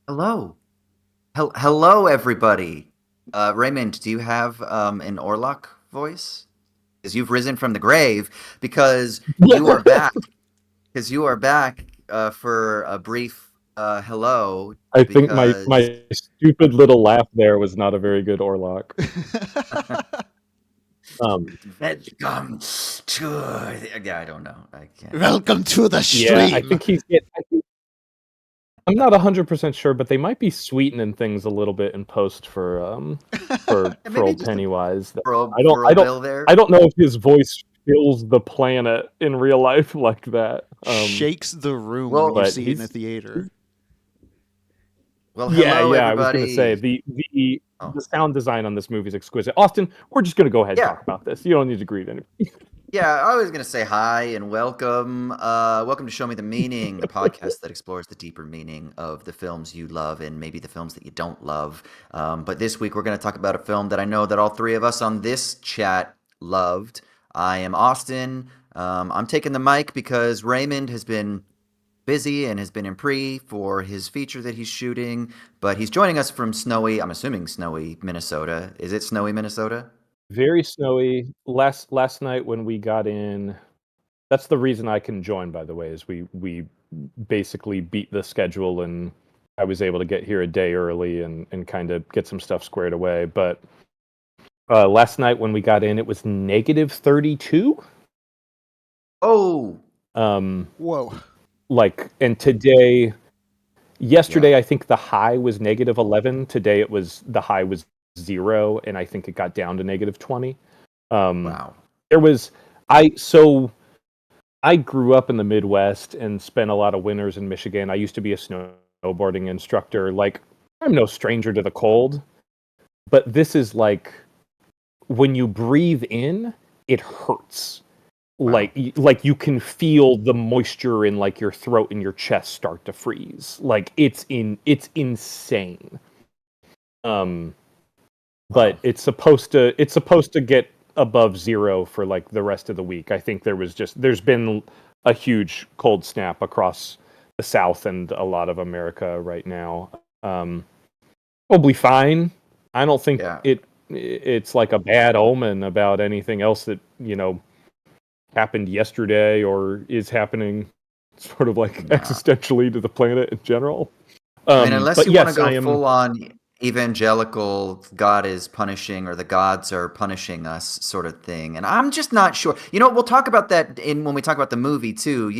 Hello. Hello, everybody. Raymond, do you have an Orlok voice? Because you've risen from the grave, because you are back, because you are back for a brief hello, I think my because my stupid little laugh there was not a very good Orlock. Um, welcome to yeah, I don't know. I can't. Welcome to the yeah, I stream. think he's get. I'm not 100% sure, but they might be sweetening things a little bit in post for Maybe old just a Pennywise. pro I don't pro I don't bill there. I don't know if his voice fills the planet in real life like that. Shakes the room when you Well, But see it in a he's theater. hello, yeah. I was gonna say everybody. the Oh, sound design on this movie is exquisite. Austin, we're just gonna go ahead and yeah. talk about this. You don't need to greet anybody. Yeah, I was gonna say hi and welcome. Welcome to Show Me the Meaning, the podcast that explores the deeper meaning of the films you love and maybe the films that you don't love. But this week we're gonna talk about a film that I know that all three of us on this chat loved. I am Austin. I'm taking the mic because Raymond has been busy and has been in pre for his feature that he's shooting, but he's joining us from snowy, I'm assuming snowy Minnesota. Is it snowy Minnesota? Very snowy. Last night when we got in, that's the reason I can join, by the way, is we basically beat the schedule and I was able to get here a day early and kind of get some stuff squared away. But last night when we got in, it was -32. Oh, Um, Whoa. and today, yeah. yesterday, I think the high was -11. Today the high was 0, and I think it got down to -20. Um, Wow. there was I so I grew up in the Midwest and spent a lot of winters in Michigan. I used to be a snowboarding instructor. Like, I'm no stranger to the cold, but this is like when you breathe in, it hurts. Wow. Like you can feel the moisture in like your throat and your chest start to freeze. Like it's insane. Um, but Wow. it's supposed to get above 0 for like the rest of the week. I think there's been a huge cold snap across the South and a lot of America right now. Um, Probably fine. I don't think Yeah. it's like a bad omen about anything else that happened yesterday or is happening, sort of like Nah. existentially to the planet in general. I mean, unless But you want to yes, go I am. full on evangelical, God is punishing or the gods are punishing us sort of thing. And I'm just not sure. We'll talk about that in when we talk about the movie too,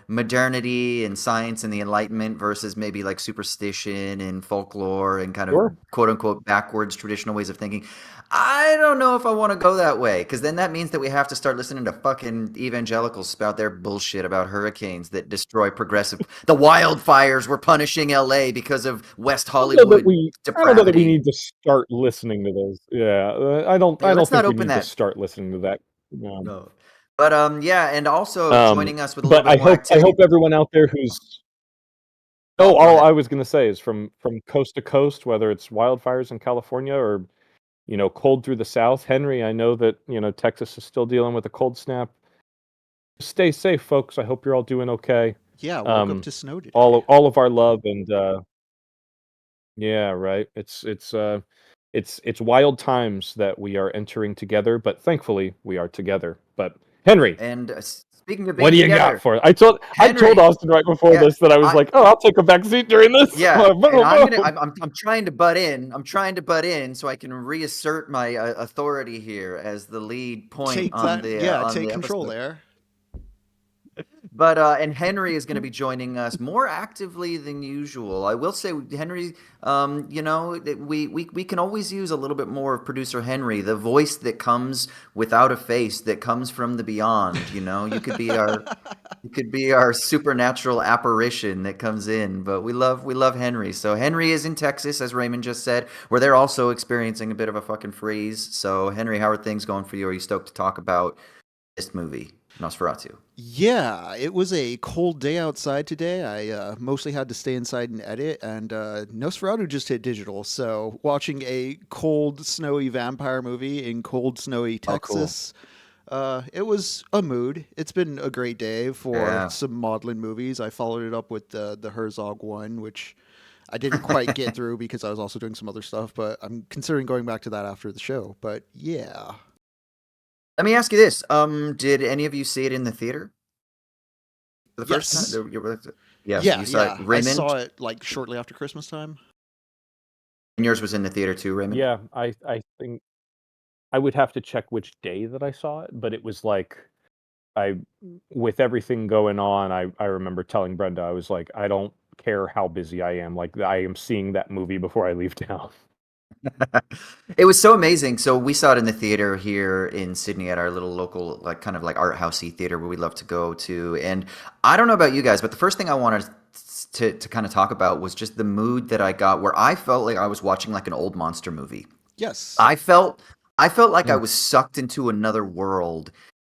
modernity and science and the Enlightenment versus maybe like superstition and folklore and kind of Sure. quote unquote backwards traditional ways of thinking. I don't know if I want to go that way because then that means that we have to start listening to fucking evangelicals spout their bullshit about hurricanes that destroy progressive. The wildfires were punishing LA because of West I don't know that Hollywood we. I don't know that we depravity. need to start listening to those. Yeah, I don't. Hey, I don't let's not think we open need to that. start listening to that. No. No. But yeah, and also Um, joining us with a little but bit I more hope I activity. hope everyone out there who's. Oh, Oh, go all ahead. I was going to say is from coast to coast, whether it's wildfires in California or cold through the South. Henry, I know that Texas is still dealing with a cold snap. Stay safe, folks. I hope you're all doing okay. Yeah, woke up Um, to snow all today. of all of our love and yeah, right. It's wild times that we are entering together, but thankfully we are together. But Henry, And speaking of what being do you got together, for it? I told Henry. Austin right before Yeah, this that I was I like, oh, I'll take a back seat during this. yeah, Boom, and I'm gonna. boom. I'm trying to butt in. I'm trying to butt in so I can reassert my authority here as the lead point Take that. Yeah, on take the control episode. there. But and Henry is going to be joining us more actively than usual. I will say, Henry, we can always use a little bit more of producer Henry, the voice that comes without a face, that comes from the beyond. You could be our supernatural apparition that comes in. But we love Henry. So Henry is in Texas, as Raymond just said, where they're also experiencing a bit of a fucking freeze. So Henry, how are things going for you? Are you stoked to talk about this movie, Nosferatu? Yeah, it was a cold day outside today. I mostly had to stay inside and edit, and Nosferatu just hit digital. So watching a cold, snowy vampire movie in cold, snowy Oh, cool. Texas, it was a mood. It's been a great day for Yeah. some maudlin movies. I followed it up with the Herzog one, which I didn't quite get through because I was also doing some other stuff, but I'm considering going back to that after the show. But yeah. Let me ask you this: did any of you see it in the theater for the first Yes. time? Yeah, so Yeah, you saw it, yeah. I Raymond, saw it like shortly after Christmas time. and yours was in the theater too, Raymond. Yeah, I think I would have to check which day that I saw it, but it was like I with everything going on, I remember telling Brenda, I was like, I don't care how busy I am, like I am seeing that movie before I leave town. It was so amazing. So we saw it in the theater here in Sydney at our little local, like kind of like art housey theater where we love to go to. And I don't know about you guys, but the first thing I wanted to kind of talk about was just the mood that I got, where I felt like I was watching like an old monster movie. Yes. I felt like I Mm. was sucked into another world.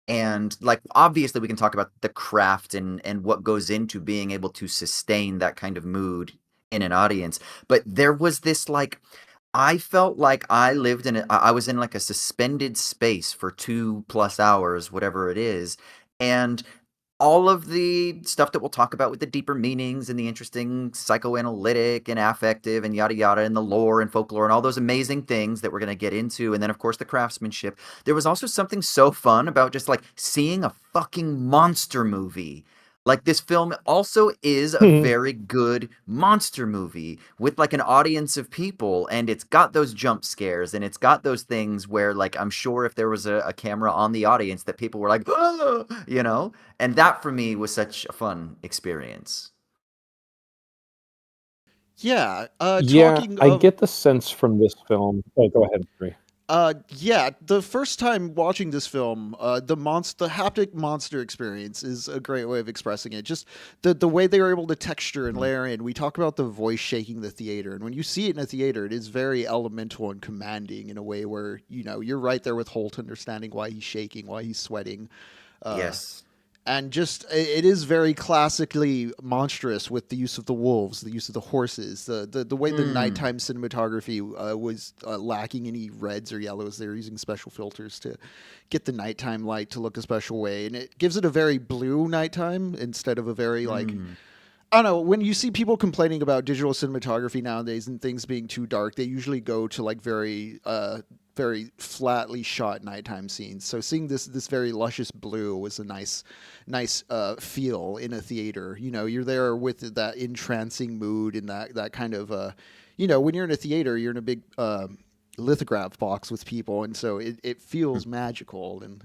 And like obviously we can talk about the craft and what goes into being able to sustain that kind of mood in an audience. But there was this like I felt like I lived in I was in like a suspended space for 2+ hours, whatever it is. And all of the stuff that we'll talk about with the deeper meanings and the interesting psychoanalytic and affective and yada yada and the lore and folklore and all those amazing things that we're going to get into, and then of course the craftsmanship. There was also something so fun about just like seeing a fucking monster movie. Like this film also is a very good monster movie with like an audience of people, and it's got those jump scares and it's got those things where like I'm sure if there was a camera on the audience that people were like, "Ah," you know? And that for me was such a fun experience. Yeah. Yeah, Talking I of get the sense from this film. Oh, go ahead, Bree. yeah, the first time watching this film, the haptic monster experience is a great way of expressing it. Just the way they were able to texture and Mhm. layer in. We talk about the voice shaking the theater, and when you see it in a theater, it is very elemental and commanding in a way where you're right there with Holt, understanding why he's shaking, why he's sweating. Uh, Yes. and just it is very classically monstrous with the use of the wolves, the use of the horses, the way the Mm. nighttime cinematography was lacking any reds or yellows. They were using special filters to get the nighttime light to look a special way, and it gives it a very blue nighttime instead of a very like Mm. I don't know. When you see people complaining about digital cinematography nowadays and things being too dark, they usually go to like very flatly shot nighttime scenes. So seeing this very luscious blue was a nice feel in a theater. You're there with that entrancing mood and that kind of when you're in a theater, you're in a big lithograph box with people, and so it feels magical. And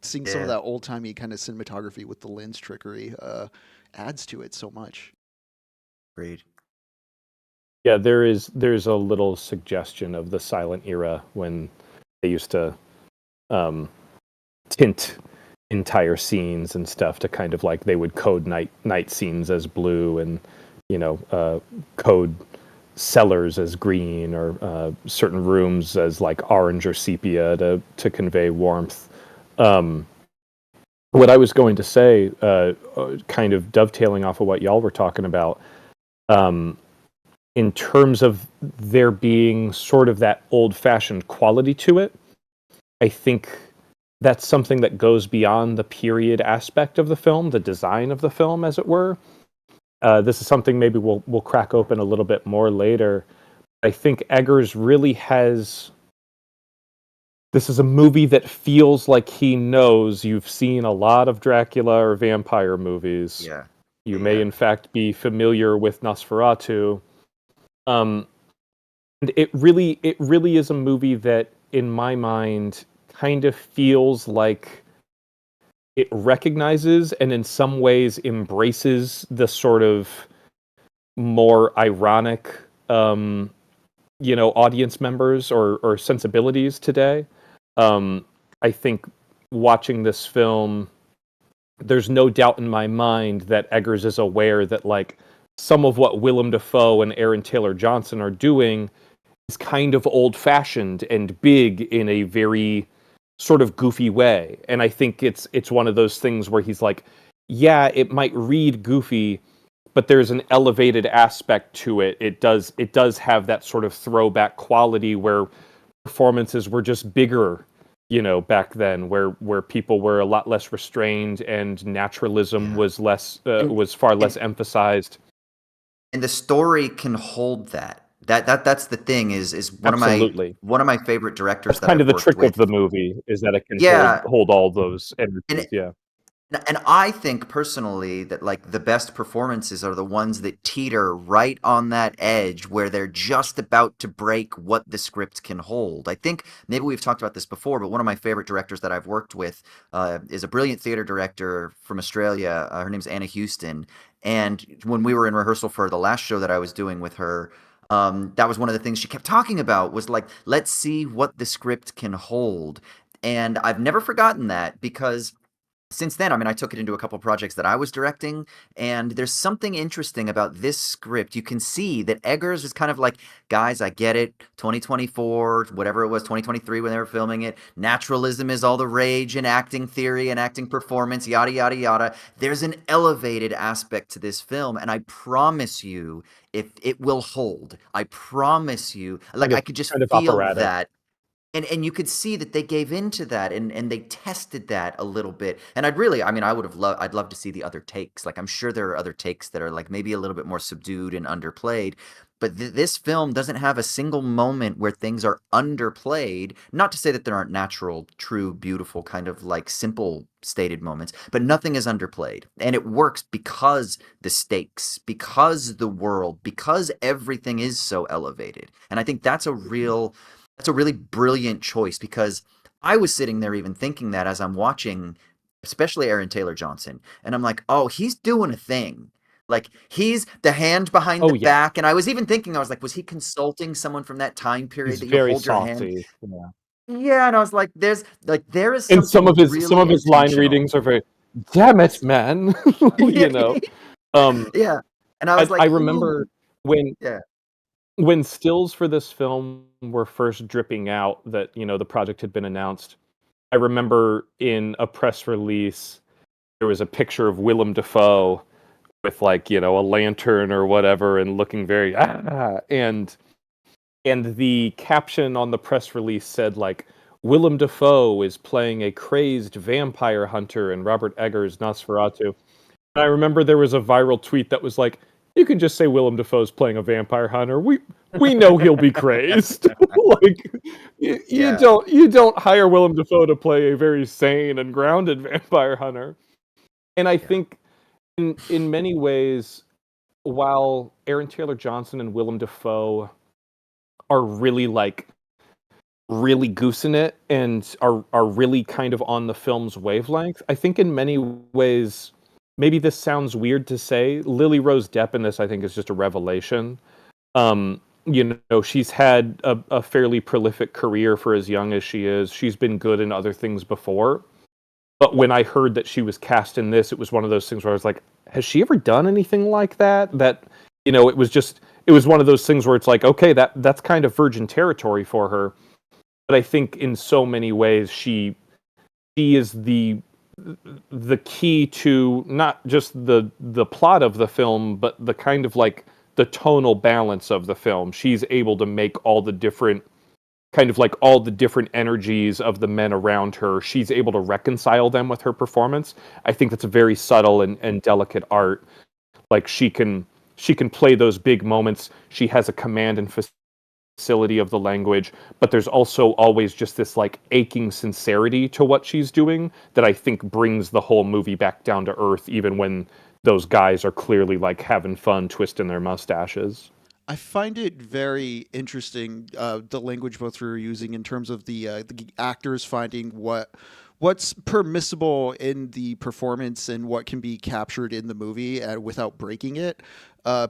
seeing some of Yeah. that old timey kind of cinematography with the lens trickery adds to it so much. Agreed. Yeah, there's a little suggestion of the silent era when they used to um, tint entire scenes and stuff to kind of like they would code night scenes as blue and code cellars as green or certain rooms as like orange or sepia to convey warmth. What I was going to say, kind of dovetailing off of what y'all were talking about, um, in terms of there being sort of that old-fashioned quality to it, I think that's something that goes beyond the period aspect of the film, the design of the film, as it were. This is something maybe we'll crack open a little bit more later. I think Eggers really has. This is a movie that feels like he knows you've seen a lot of Dracula or vampire movies. Yeah. You may, Yeah. in fact, be familiar with Nosferatu. Um, and it really is a movie that, in my mind, kind of feels like it recognizes and in some ways embraces the sort of more ironic, audience members or sensibilities today. Um, I think watching this film, there's no doubt in my mind that Eggers is aware that like some of what Willem Dafoe and Aaron Taylor Johnson are doing is kind of old-fashioned and big in a very sort of goofy way. And I think it's one of those things where he's like, yeah, it might read goofy, but there's an elevated aspect to it. It does have that sort of throwback quality where performances were just bigger, back then, where people were a lot less restrained and naturalism Yeah. was And was far less and emphasized. and the story can hold that. That's the thing is Absolutely. one of my favorite directors That's that kind I've of the worked trick of with. the movie, is that it can Yeah, hold all those and energies, yeah. and I think personally that like the best performances are the ones that teeter right on that edge where they're just about to break what the script can hold. I think maybe we've talked about this before, but one of my favorite directors that I've worked with is a brilliant theater director from Australia. Her name's Anna Houston. And when we were in rehearsal for the last show that I was doing with her, that was one of the things she kept talking about was like, let's see what the script can hold. And I've never forgotten that because since then, I mean, I took it into a couple projects that I was directing, and there's something interesting about this script. You can see that Eggers is kind of like, guys, I get it, 2024, whatever it was, 2023 when they were filming it. Naturalism is all the rage in acting theory and acting performance, yada, yada, yada. There's an elevated aspect to this film, and I promise you, if it will hold, I promise you, like, I could just Kind of feel operatic. that and you could see that they gave into that and they tested that a little bit. And I mean, I'd love to see the other takes. Like I'm sure there are other takes that are like maybe a little bit more subdued and underplayed. But this film doesn't have a single moment where things are underplayed. Not to say that there aren't natural, true, beautiful, kind of like simple stated moments, but nothing is underplayed. And it works because the stakes, because the world, because everything is so elevated. And I think that's a really brilliant choice because I was sitting there even thinking that as I'm watching, especially Aaron Taylor Johnson, and I'm like, oh, he's doing a thing. Like he's the hand behind the Oh, yeah. back, and I was even thinking, I was like, was he consulting someone from that time period He's that you very hold your hand? saucy, yeah. Yeah, and I was like, there is And some something of really his line intentional. readings are very, "Damn it, man." You know? Um, Yeah, and I was I like, remember ooh, when yeah, stills for this film were first dripping out that, the project had been announced. I remember in a press release, there was a picture of Willem Dafoe with, like, a lantern or whatever and looking very, and the caption on the press release said, like, Willem Dafoe is playing a crazed vampire hunter in Robert Eggers' Nosferatu. And I remember there was a viral tweet that was like, you can just say Willem Dafoe's playing a vampire hunter. We know he'll be crazed. Like yeah, you don't hire Willem Dafoe to play a very sane and grounded vampire hunter. And I yeah. think in many ways, while Aaron Taylor Johnson and Willem Dafoe are really like really goosing it and are really kind of on the film's wavelength, I think in many ways, maybe this sounds weird to say, Lily Rose Depp in this I think is just a revelation. She's had a fairly prolific career for as young as she is. She's been good in other things before. But when I heard that she was cast in this, it was one of those things where I was like, has she ever done anything like that? It was one of those things where it's like, okay, that's kind of virgin territory for her. But I think in so many ways she is the key to not just the plot of the film, but the kind of like the tonal balance of the film. She's able to make all the different energies of the men around her. She's able to reconcile them with her performance. I think that's a very subtle and delicate art. Like she can play those big moments. She has a command and facility of the language, but there's also always just this like aching sincerity to what she's doing that I think brings the whole movie back down to earth, even when those guys are clearly like having fun twisting their mustaches. I find it very interesting, the language both were using in terms of the actors finding what's permissible in the performance and what can be captured in the movie without breaking it.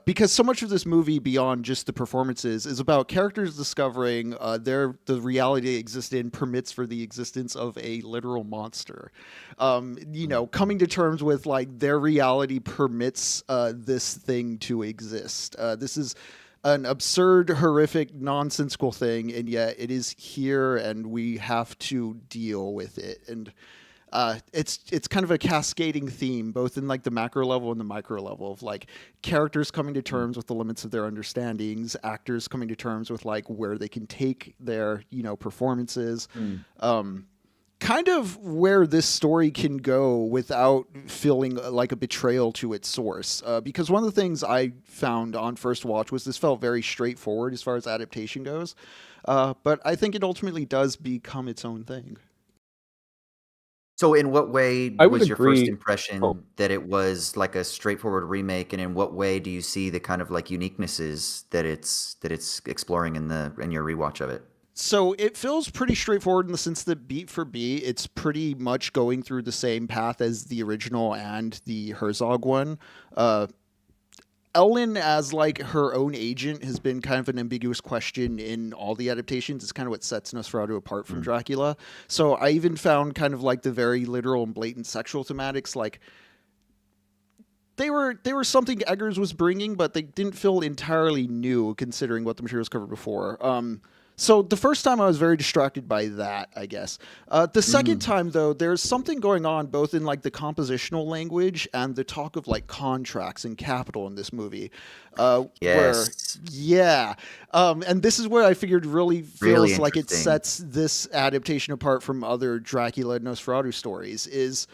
Because so much of this movie, beyond just the performances, is about characters discovering the reality they exist in permits for the existence of a literal monster. Coming to terms with like their reality permits this thing to exist. This is an absurd, horrific, nonsensical thing, and yet it is here, and we have to deal with it. And it's kind of a cascading theme, both in like the macro level and the micro level of like characters coming to terms with the limits of their understandings, actors coming to terms with like where they can take their performances. Mm. kind of where this story can go without feeling like a betrayal to its source. Because one of the things I found on first watch was this felt very straightforward as far as adaptation goes. But I think it ultimately does become its own thing. So in what way I would was your first agree. Oh, impression that it was like a straightforward remake, and in what way do you see the kind of like uniquenesses that it's exploring in your rewatch of it? So it feels pretty straightforward in the sense that beat for beat, it's pretty much going through the same path as the original and the Herzog one. Uh, Ellen as like her own agent has been kind of an ambiguous question in all the adaptations. It's kind of what sets Nosferatu apart from Mm. Dracula. So I even found kind of like the very literal and blatant sexual thematics like they were something Eggers was bringing, but they didn't feel entirely new considering what the materials covered before. So the first time I was very distracted by that, I guess. The second Mm. time though, there's something going on both in like the compositional language and the talk of like contracts and capital in this movie, where Yes. yeah, and this is where I figured really Really feels like it interesting. sets this adaptation apart from other Dracula and Nosferatu stories is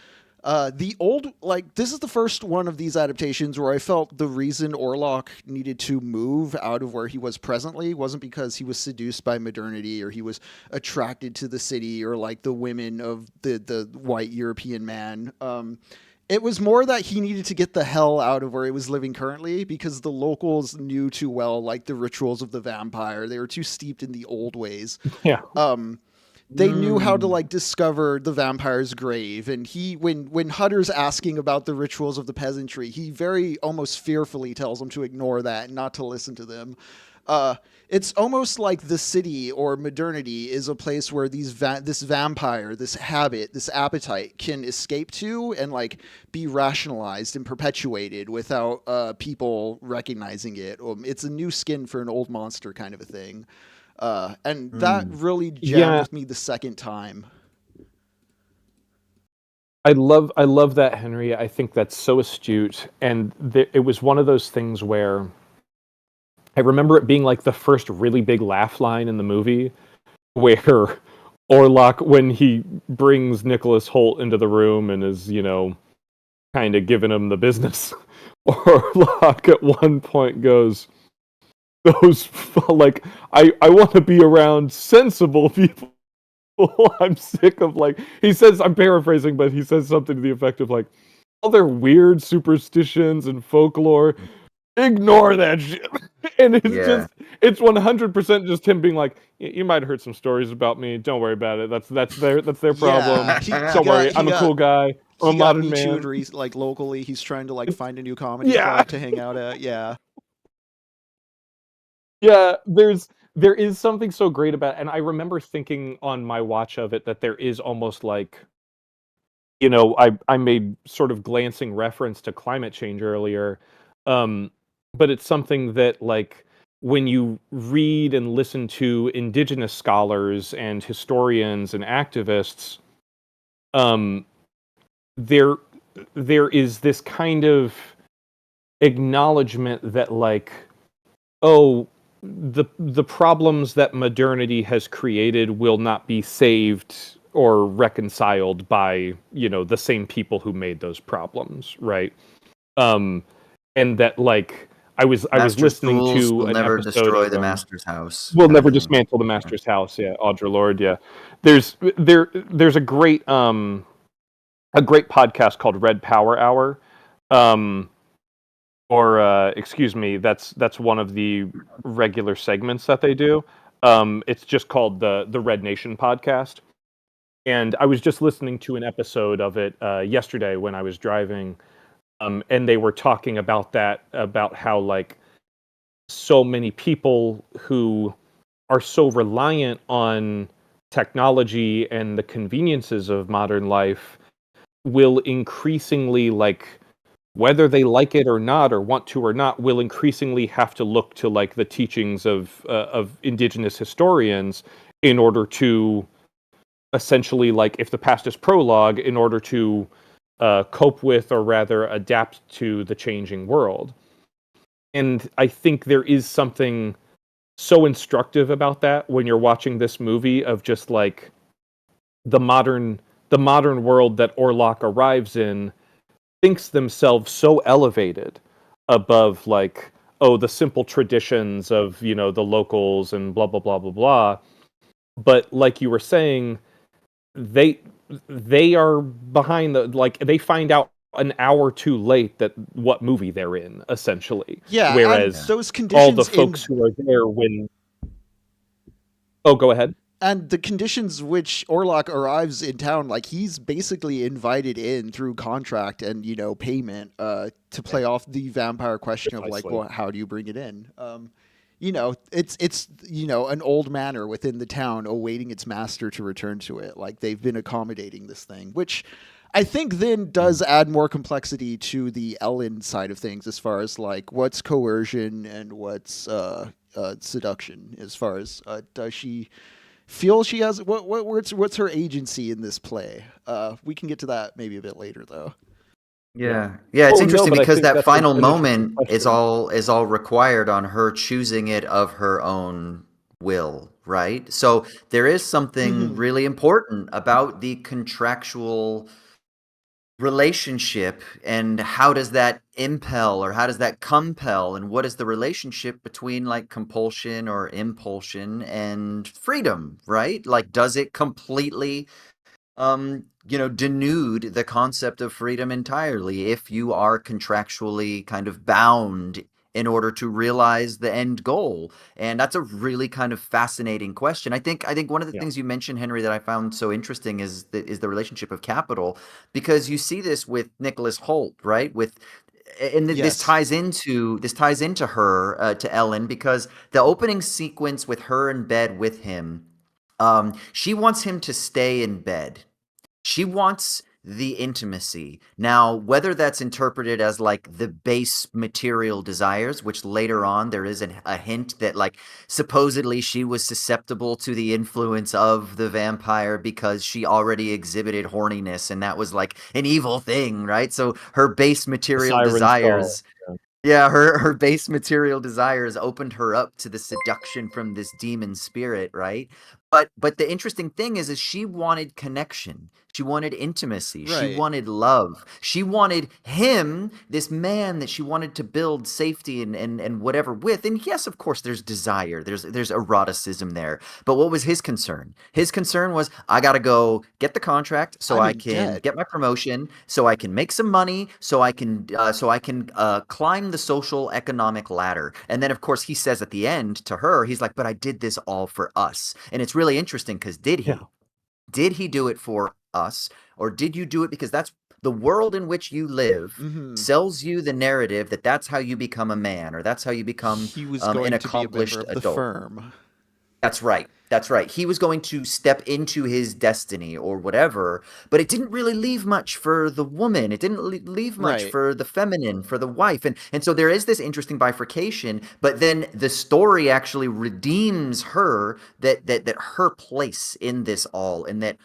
the old, like, this is the first one of these adaptations where I felt the reason Orlok needed to move out of where he was presently wasn't because he was seduced by modernity or he was attracted to the city or like the women of the white European man. It was more that he needed to get the hell out of where he was living currently because the locals knew too well, like the rituals of the vampire. They were too steeped in the old ways. yeah. They knew how to Mm. like discover the vampire's grave, and he when Hutter's asking about the rituals of the peasantry, he very almost fearfully tells them to ignore that and not to listen to them. It's almost like the city or modernity is a place where this vampire, this habit, this appetite can escape to and like be rationalized and perpetuated without people recognizing it. It's a new skin for an old monster kind of a thing. And that Mm. really jammed Yeah, with me the second time. I love that, Henry. I think that's so astute, and it was one of those things where I remember it being like the first really big laugh line in the movie, where Orlok, when he brings Nicholas Holt into the room and is, kind of giving him the business, Orlok at one point goes, "Those like I want to be around sensible people." I'm sick of like he says. I'm paraphrasing, but he says something to the effect of like all their weird superstitions and folklore. Ignore that shit. And Yeah. it's 100% just him being like, you might have heard some stories about me. Don't worry about it. That's their problem. Yeah, he Don't got worry. he I'm a got cool guy. I'm a he got modern me chewed man. like locally. He's trying to like find a new comedy Yeah. club to hang out at. Yeah. Yeah, there is something so great about, and I remember thinking on my watch of it that there is almost like, I made sort of glancing reference to climate change earlier, um, but it's something that like when you read and listen to indigenous scholars and historians and activists, um, there there is this kind of acknowledgement that like, oh, the problems that modernity has created will not be saved or reconciled by the same people who made those problems, right? um and that like I was Master's listening tools to will an never episode destroy of the master's house, we'll kind of never thing. dismantle the Yeah. master's house, yeah, Audre Lorde, yeah. There's a great podcast called Red Power Hour, um or excuse me, that's one of the regular segments that they do. It's just called the Red Nation podcast, and I was just listening to an episode of it yesterday when I was driving, and they were talking about how like so many people who are so reliant on technology and the conveniences of modern life will increasingly like whether they like it or not or want to or not will increasingly have to look to like the teachings of indigenous historians in order to essentially like if the past is prologue in order to cope with or rather adapt to the changing world. And I think there is something so instructive about that when you're watching this movie of just like the modern world that Orlok arrives in thinks themselves so elevated above like, oh, the simple traditions of, you know, the locals and blah blah blah blah blah. But like you were saying, they are behind the, like, they find out an hour too late that what movie they're in, essentially. Yeah, and Whereas those all the conditions folks who are there when... Oh, go ahead. and the conditions which Orlok arrives in town, like he's basically invited in through contract and payment to play off the vampire question of like, Precisely. well, how do you bring it in? It's an old manor within the town awaiting its master to return to it. Like they've been accommodating this thing, which I think then does add more complexity to the Ellen side of things as far as like what's coercion and what's seduction. As far as does she feel she has what's her agency in this play? We can get to that maybe a bit later though. Yeah, it's Oh, no, interesting but I because think that that's final an interesting moment is question. all required on her choosing it of her own will, right? So there is something Mm-hmm. really important about the contractual relationship, and how does that impel or how does that compel, and what is the relationship between like compulsion or impulsion and freedom, right? Like, does it completely denude the concept of freedom entirely if you are contractually kind of bound in order to realize the end goal? And that's a really kind of fascinating question. I think one of the Yeah. things you mentioned, Henry, that I found so interesting is the relationship of capital, because you see this with Nicholas Holt, right? This Yes. ties into her, to Ellen, because the opening sequence with her in bed with him, she wants him to stay in bed. She wants the intimacy. Now, whether that's interpreted as like the base material desires, which later on there is a hint that like supposedly she was susceptible to the influence of the vampire because she already exhibited horniness and that was like an evil thing, right? So her base The material Siren Song. desires, yeah, her base material desires opened her up to the seduction from this demon spirit, right? But the interesting thing is she wanted connection. She wanted intimacy. She Right. wanted love. She wanted him, this man that she wanted to build safety and whatever with. And yes, of course, there's desire. There's eroticism there. But what was his concern? His concern was, I gotta go get the contract so I'm I in can debt. get my promotion, so I can make some money, so I can climb the social economic ladder. And then, of course, he says at the end to her, he's like, "But I did this all for us." And it's really interesting because did Yeah. he? Did he do it for us, or did you do it because that's the world in which you live Mm-hmm. sells you the narrative that that's how you become a man, or that's how you become He was an going to be a member accomplished of the adult? firm. That's right. That's right. He was going to step into his destiny or whatever, but it didn't really leave much for the woman. It didn't leave much Right. for the feminine, for the wife. And so there is this interesting bifurcation, but then the story actually redeems her, that her place in this all, and that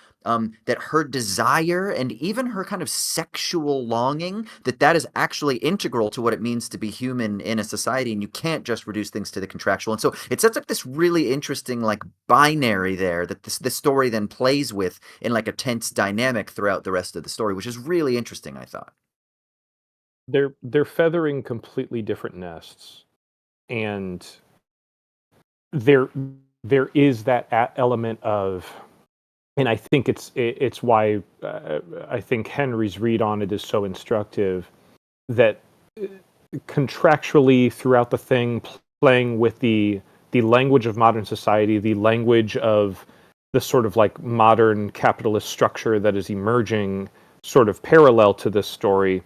her desire and even her kind of sexual longing, that is actually integral to what it means to be human in a society, and you can't just reduce things to the contractual. And so it sets up this really interesting like binary there that this story then plays with in like a tense dynamic throughout the rest of the story, which is really interesting, I thought. They're feathering completely different nests, and there is that element of, and I think it's why I think Henry's read on it is so instructive, that uh, contractually throughout the thing, playing with the language of modern society, the language of the sort of like modern capitalist structure that is emerging, sort of parallel to this story,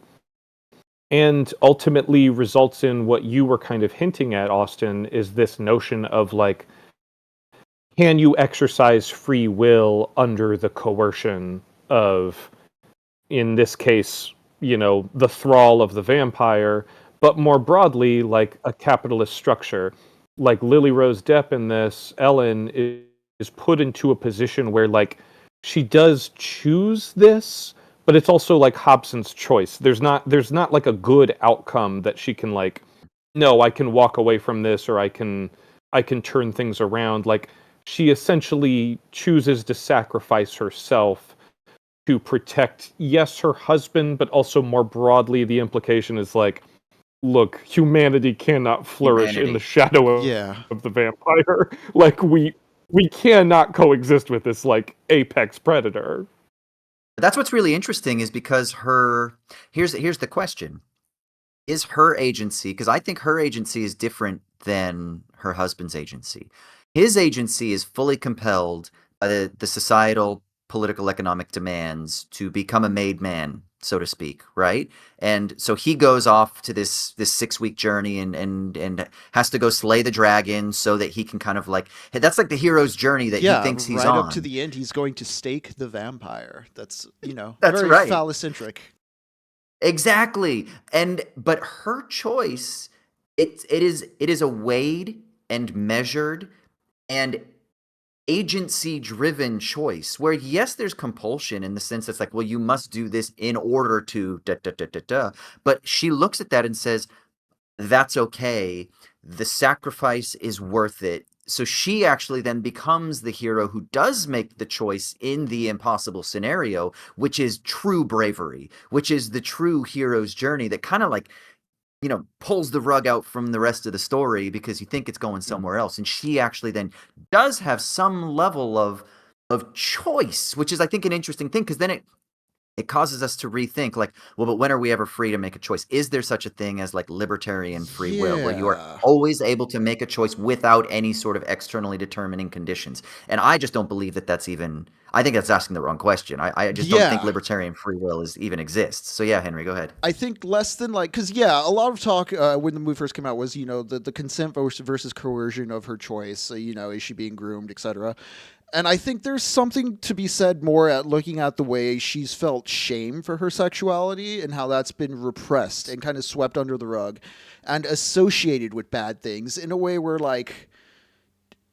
and ultimately results in what you were kind of hinting at, Austin, is this notion of like, can you exercise free will under the coercion of, in this case, the thrall of the vampire, but more broadly, like a capitalist structure. Like Lily Rose Depp in this, Ellen is put into a position where like she does choose this, but it's also like Hobson's choice. There's not like a good outcome that she can like, no, I can walk away from this, or I can turn things around. Like she essentially chooses to sacrifice herself to protect, yes, her husband, but also more broadly, the implication is like, look, humanity cannot flourish in the shadow Yeah. of the vampire. Like, we cannot coexist with this, like, apex predator. That's what's really interesting is because here's the question. Is her agency, because I think her agency is different than her husband's agency. His agency is fully compelled by the societal, political, economic demands to become a made man, so to speak, right? And so he goes off to this 6-week journey and has to go slay the dragon so that he can kind of like, that's like the hero's journey that he thinks he's right on. up to the end, he's going to stake the vampire. That's, That's very right. phallocentric. Exactly. But her choice, it is a weighed and measured and agency driven choice where yes, there's compulsion in the sense that's like, well, you must do this in order to da da da da da. But she looks at that and says, that's okay. The sacrifice is worth it. So she actually then becomes the hero who does make the choice in the impossible scenario, which is true bravery, which is the true hero's journey that kind of like, pulls the rug out from the rest of the story because you think it's going somewhere else. And she actually then does have some level of choice, which is, I think, an interesting thing because then it causes us to rethink, like, well, but when are we ever free to make a choice? Is there such a thing as like libertarian free will where you are always able to make a choice without any sort of externally determining conditions? And I just don't believe that that's even, I think that's asking the wrong question. I just don't think libertarian free will even exists. So yeah, Henry, go ahead. I think less than like, because a lot of talk when the movie first came out was, the consent versus coercion of her choice. Is she being groomed, etc. And I think there's something to be said more at looking at the way she's felt shame for her sexuality and how that's been repressed and kind of swept under the rug and associated with bad things in a way where, like,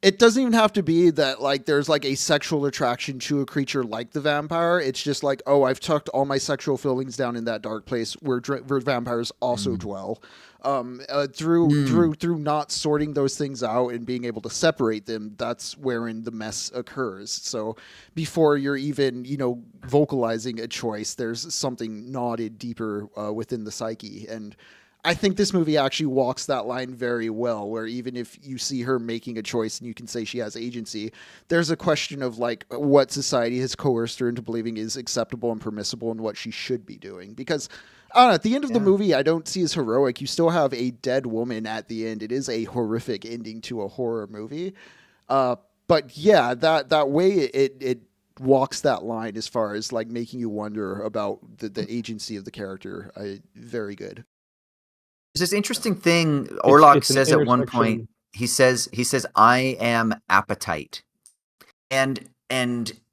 it doesn't even have to be that, like, there's, like, a sexual attraction to a creature like the vampire. It's just like, oh, I've tucked all my sexual feelings down in that dark place where vampires also dwell. Through not sorting those things out and being able to separate them, that's wherein the mess occurs. So before you're even, vocalizing a choice, there's something knotted deeper within the psyche. And I think this movie actually walks that line very well, where even if you see her making a choice and you can say she has agency, there's a question of like what society has coerced her into believing is acceptable and permissible and what she should be doing. Because I don't know, at the end of the movie, I don't see as heroic. You still have a dead woman at the end. It is a horrific ending to a horror movie. But yeah, that way it walks that line as far as like making you wonder about the agency of the character. Very good. There's this interesting thing Orlok says at one intersection. point. He says, I am appetite. And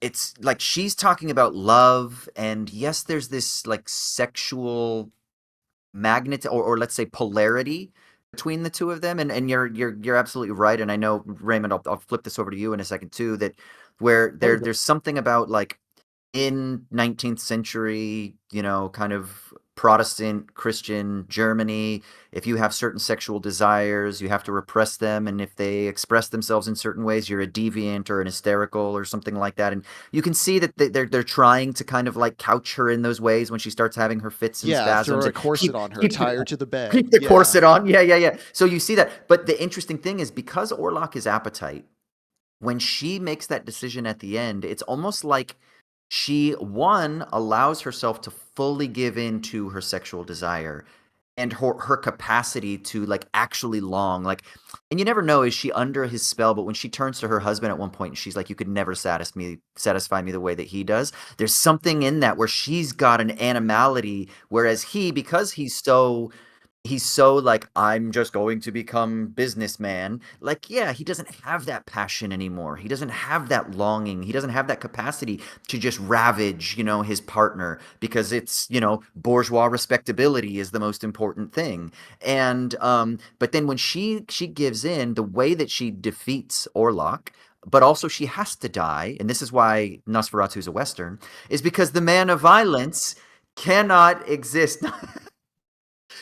it's like she's talking about love, and yes, there's this like sexual magnet or let's say polarity between the two of them. And you're absolutely right. And I know, Raymond, I'll flip this over to you in a second too, that where there's something about like in 19th century, kind of Protestant Christian Germany, if you have certain sexual desires, you have to repress them. And if they express themselves in certain ways, you're a deviant or an hysterical or something like that. And you can see that they're trying to kind of like couch her in those ways when she starts having her fits and spasms. Throw a corset on her, tie her to the bed. Keep the corset on. Yeah. So you see that. But the interesting thing is because Orlok is appetite, when she makes that decision at the end, it's almost like she, one, allows herself to fully give in to her sexual desire and her capacity to like actually long, like, and you never know, is she under his spell? But when she turns to her husband at one point and she's like, you could never satisfy me the way that he does. There's something in that where she's got an animality, whereas he, because he's so like, I'm just going to become businessman. Like, yeah, he doesn't have that passion anymore. He doesn't have that longing. He doesn't have that capacity to just ravage, his partner because it's, bourgeois respectability is the most important thing. And, but then when she gives in, the way that she defeats Orlok, but also she has to die, and this is why Nosferatu is a Western, is because the man of violence cannot exist.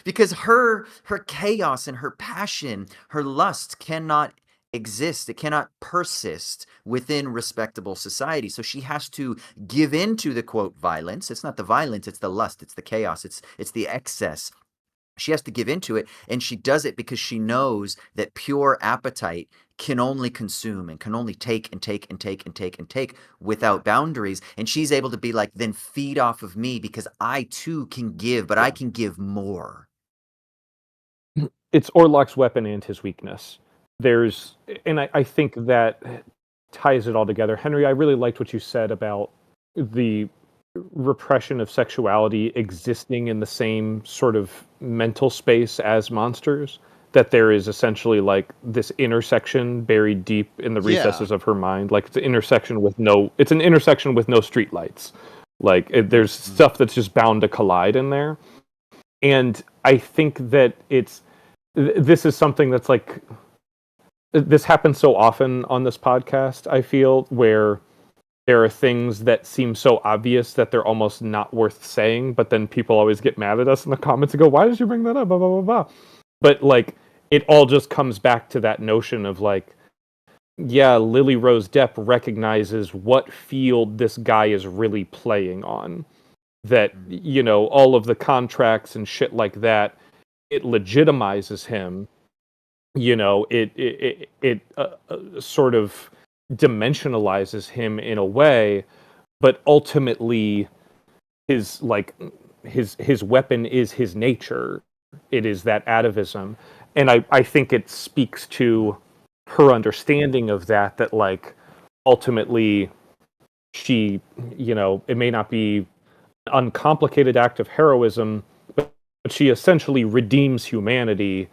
Because her chaos and her passion, her lust cannot exist, it cannot persist within respectable society. So she has to give in to the quote violence. It's not the violence, it's the lust, it's the chaos, it's the excess. She has to give into it, and she does it because she knows that pure appetite can only consume and can only take and take and take and take and take without boundaries. And she's able to be like, then feed off of me because I too can give, but I can give more. It's Orlok's weapon and his weakness. I think that ties it all together. Henry, I really liked what you said about the repression of sexuality existing in the same sort of mental space as monsters. That there is essentially like this intersection buried deep in the recesses of her mind. Like it's an intersection with no streetlights. Like there's stuff that's just bound to collide in there. And I think that this is something that's like, this happens so often on this podcast, I feel, where there are things that seem so obvious that they're almost not worth saying, but then people always get mad at us in the comments and go, why did you bring that up? Blah, blah, blah, blah. But like, it all just comes back to that notion of like, yeah, Lily Rose Depp recognizes what field this guy is really playing on. That, you know, all of the contracts and shit like that, it legitimizes him. You know, it sort of dimensionalizes him in a way, but ultimately his weapon is his nature. It is that atavism. And I think it speaks to her understanding of that like ultimately she, you know, it may not be an uncomplicated act of heroism, but she essentially redeems humanity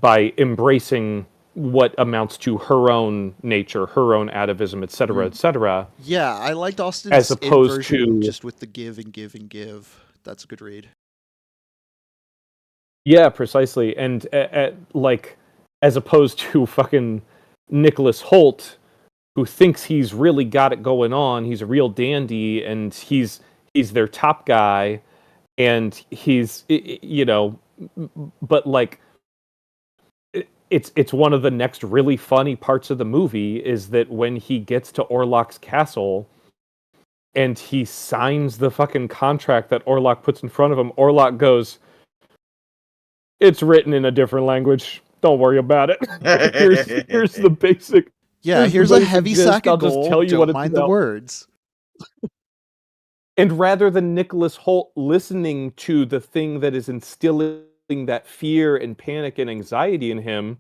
by embracing what amounts to her own nature, her own atavism, etc., etc. Yeah, I liked Austin's as opposed inversion to just with the give and give and give. That's a good read. Yeah, precisely. And like, as opposed to fucking Nicholas Hoult, who thinks he's really got it going on. He's a real dandy, and he's their top guy, and he's, you know, but like, it's one of the next really funny parts of the movie is that when he gets to Orlok's castle and he signs the fucking contract that Orlok puts in front of him, Orlok goes, it's written in a different language. Don't worry about it. here's the basic. Yeah, here's a heavy gist. sack of I'll gold. just tell you Don't what it's mind about. the words. And rather than Nicholas Hoult listening to the thing that is instilling that fear and panic and anxiety in him,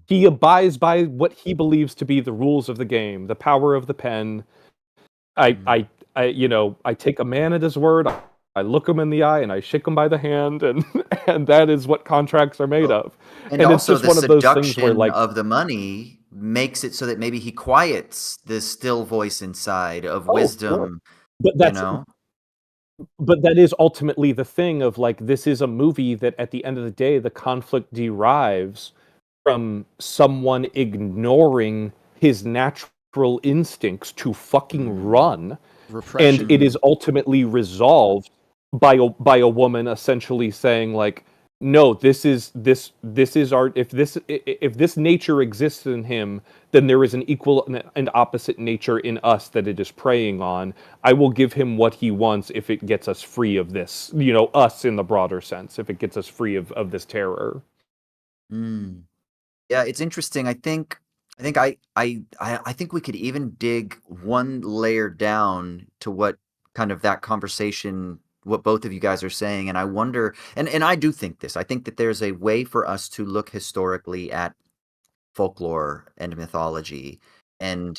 he abides by what he believes to be the rules of the game, the power of the pen. I you know, I take a man at his word. I look him in the eye and I shake him by the hand, and that is what contracts are made of. And it's also just the one of those things seduction where, like, of the money makes it so that maybe he quiets this still voice inside of wisdom, but you know? But that is ultimately the thing of like, this is a movie that at the end of the day, the conflict derives from someone ignoring his natural instincts to fucking run. Repression. And it is ultimately resolved by a woman essentially saying like, no, this is our, if this nature exists in him, then there is an equal and opposite nature in us that it is preying on. I will give him what he wants if it gets us free of this, you know, us in the broader sense, if it gets us free of this terror. Yeah, it's interesting. I think we could even dig one layer down to what kind of that conversation, what both of you guys are saying. And I wonder, and I do think this, I think that there's a way for us to look historically at folklore and mythology and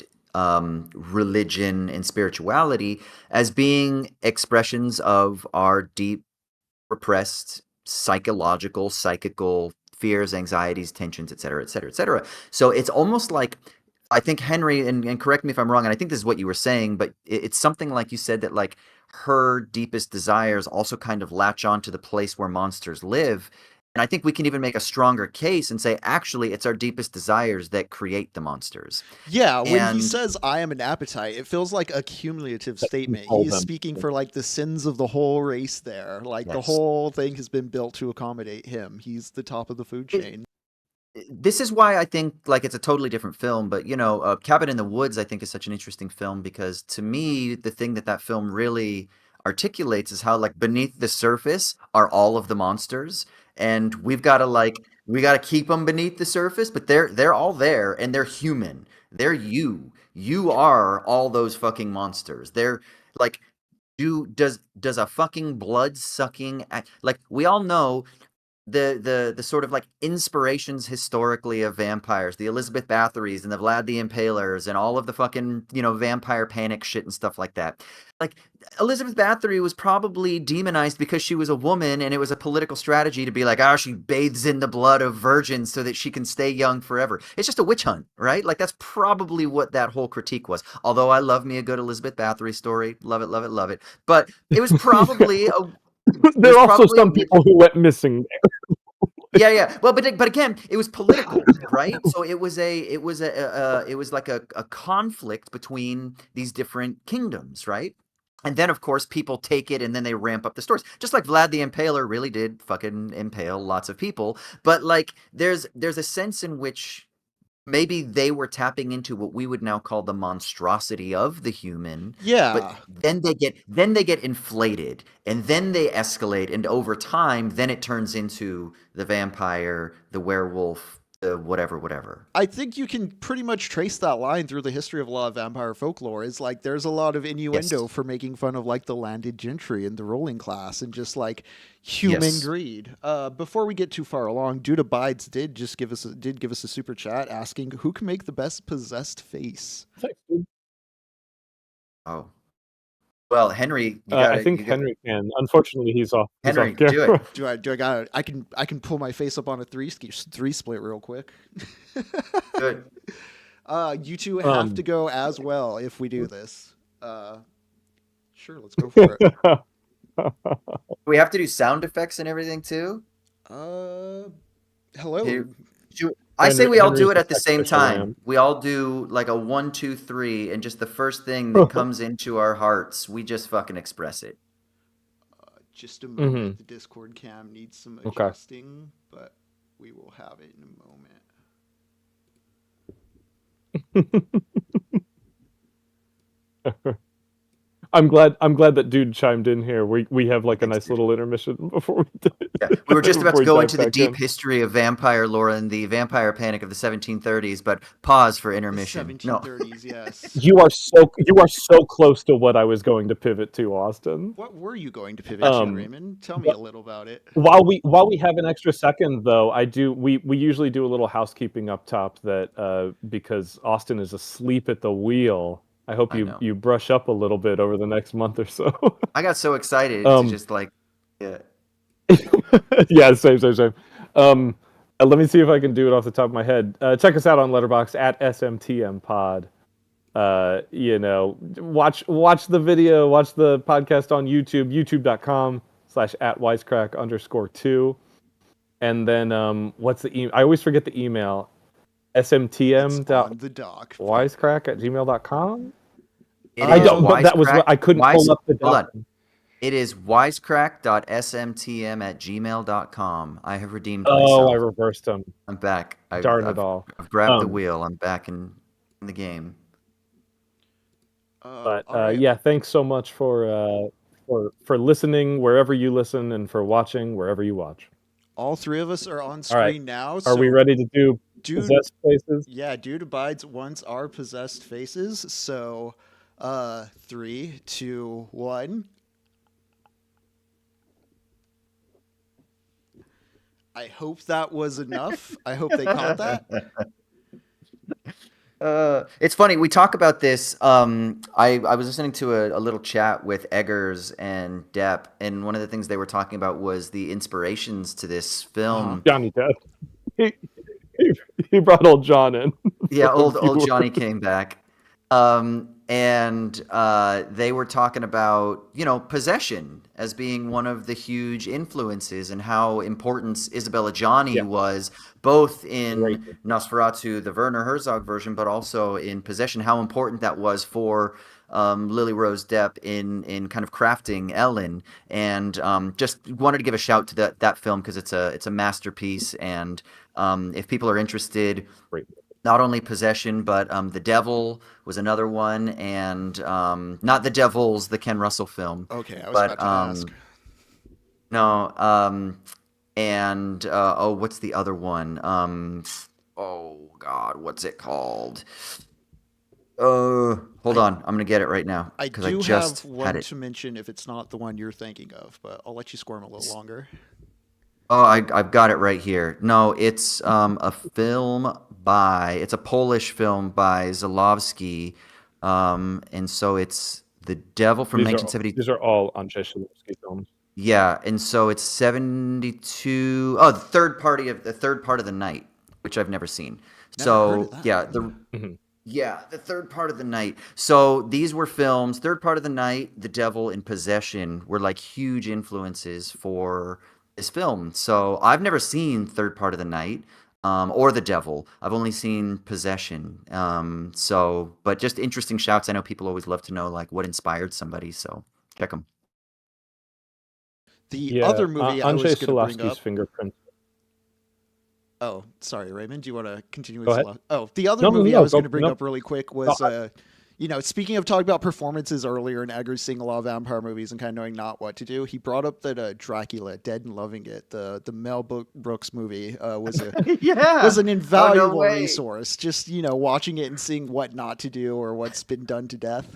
religion and spirituality as being expressions of our deep repressed psychical fears, anxieties, tensions, et cetera, et cetera, et cetera. So it's almost like, I think Henry, and correct me if I'm wrong, and I think this is what you were saying, but it's something like you said that like her deepest desires also kind of latch on to the place where monsters live. And I think we can even make a stronger case and say, actually, it's our deepest desires that create the monsters. Yeah, when he And- says, I am an appetite, it feels like a cumulative statement. all He's them. speaking for like the sins of the whole race there. Like the Yes. whole thing has been built to accommodate him. He's the top of the food chain. this is why I think like it's a totally different film. But Cabin in the Woods I think is such an interesting film because to me the thing that film really articulates is how like beneath the surface are all of the monsters, and we got to keep them beneath the surface, but they're all there and they're human. They're you are all those fucking monsters. They're like does a fucking blood sucking like we all know the sort of like inspirations historically of vampires, the Elizabeth Bathory's and the Vlad the Impalers and all of the fucking, vampire panic shit and stuff like that. Like Elizabeth Bathory was probably demonized because she was a woman and it was a political strategy to be like, oh, she bathes in the blood of virgins so that she can stay young forever. It's just a witch hunt, right? Like that's probably what that whole critique was. Although I love me a good Elizabeth Bathory story. Love it, love it, love it. But it was probably there are also some people who went missing. Yeah. Well, but again, it was political, right? So it was like a conflict between these different kingdoms, right? And then, of course, people take it and then they ramp up the stories. Just like Vlad the Impaler really did fucking impale lots of people. But like, there's a sense in which maybe they were tapping into what we would now call the monstrosity of the human. Yeah. But then they get inflated and then they escalate, and over time then it turns into the vampire, the werewolf, the whatever. I think you can pretty much trace that line through the history of a lot of vampire folklore. Is like there's a lot of innuendo Yes. for making fun of like the landed gentry and the ruling class and just like human Yes. greed. Before we get too far along, Dude Abides did give us a super chat asking who can make the best possessed face. Oh. Well, Henry, I think Henry can. Unfortunately, he's off. Henry, he's off do it. Do I got it? I can pull my face up on a three split real quick. Good. You two have to go as well if we do this. Sure, let's go for it. We have to do sound effects and everything too. Hello. I say we all do it at the same time. We all do like a 1, 2, 3, and just the first thing that comes into our hearts, we just fucking express it. Just a moment. The Discord cam needs some adjusting, but we will have it in a moment. I'm glad that dude chimed in here. We have like a nice little intermission before we did. Yeah, we were just about to go into the deep history of vampire lore and the vampire panic of the 1730s, but pause for intermission. The 1730s, yes. You are so close to what I was going to pivot to, Austin. What were you going to pivot to, Raymond? Tell me a little about it. While we have an extra second, though, we usually do a little housekeeping up top that because Austin is asleep at the wheel. I hope you brush up a little bit over the next month or so. I got so excited to just like, yeah. Yeah, same. Let me see if I can do it off the top of my head. Check us out on Letterboxd at SMTMPod. Watch the video, watch the podcast on YouTube, youtube.com/@wisecrack_2. And then what's the email? I always forget the email. smtm.wisecrack@gmail.com. I don't. But that was I couldn't pull up the doc. It is wisecrack.smtm@gmail.com. I have redeemed myself. Oh, I reversed them. I'm back. Darn it all. I've grabbed the wheel. I'm back in the game. But yeah, thanks so much for listening wherever you listen and for watching wherever you watch. All three of us are on screen now. Are we ready to do possessed faces? Yeah, Dude Abides wants our possessed faces. So 3, 2, 1. I hope that was enough. I hope they caught that. It's funny, we talk about this. I was listening to a little chat with Eggers and Depp, and one of the things they were talking about was the inspirations to this film. Johnny Depp. He brought old John in. Yeah, old Johnny came back. And they were talking about, possession as being one of the huge influences and how important Isabella Gianni was, both in Nosferatu, the Werner Herzog version, but also in Possession, how important that was for Lily Rose Depp in kind of crafting Ellen, and just wanted to give a shout to that film because it's a masterpiece. And if people are interested, Great. not only Possession, but The Devil was another one, and not The Devils, the Ken Russell film, Okay, I was but about to ask. no, and oh, what's the other one? Oh God, what's it called? Hold I on, I'm gonna get it right now I because I do have just had one it. to mention if it's not the one you're thinking of, but I'll let you squirm a little longer. Oh, I've got it right here. No, it's a film by it's a Polish film by Zalowski, and so it's The Devil from These are 1970. these are all Andrzej Szulowski films. Yeah, and so it's 72. Oh, the third part of the night, which I've never seen. Never heard of So that. yeah, Mhm. the third part of the night. So these were films. Third part of the night, The Devil and Possession were like huge influences for this film. So I've never seen Third Part of the Night, or The Devil. I've only seen Possession. But just interesting shouts. I know people always love to know like what inspired somebody. So check them. The Yeah, other movie I was Andrzej going to bring Szulowski's up. fingerprint. Oh, sorry, Raymond. Do you want to continue Go with ahead. the other No, movie I was go. going to bring No, up really quick no, was, speaking of talking about performances earlier and Edgar seeing a lot of vampire movies and kind of knowing not what to do, he brought up that Dracula, Dead and Loving It, the Mel Brooks movie, was Yeah. was an Oh, no invaluable way. resource. Just watching it and seeing what not to do or what's been done to death.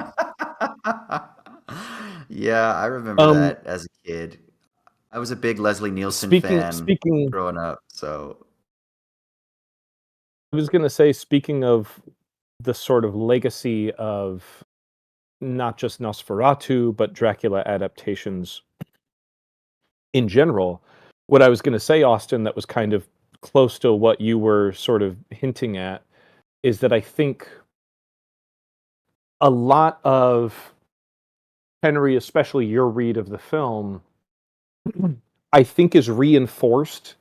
Yeah, I remember Um, that as a kid. I was a big Leslie Nielsen speaking fan speaking, growing up, so I was gonna say, speaking of the sort of legacy of not just Nosferatu, but Dracula adaptations in general, what I was gonna say, Austin, that was kind of close to what you were sort of hinting at, is that I think a lot of Henry, especially your read of the film, I think is reinforced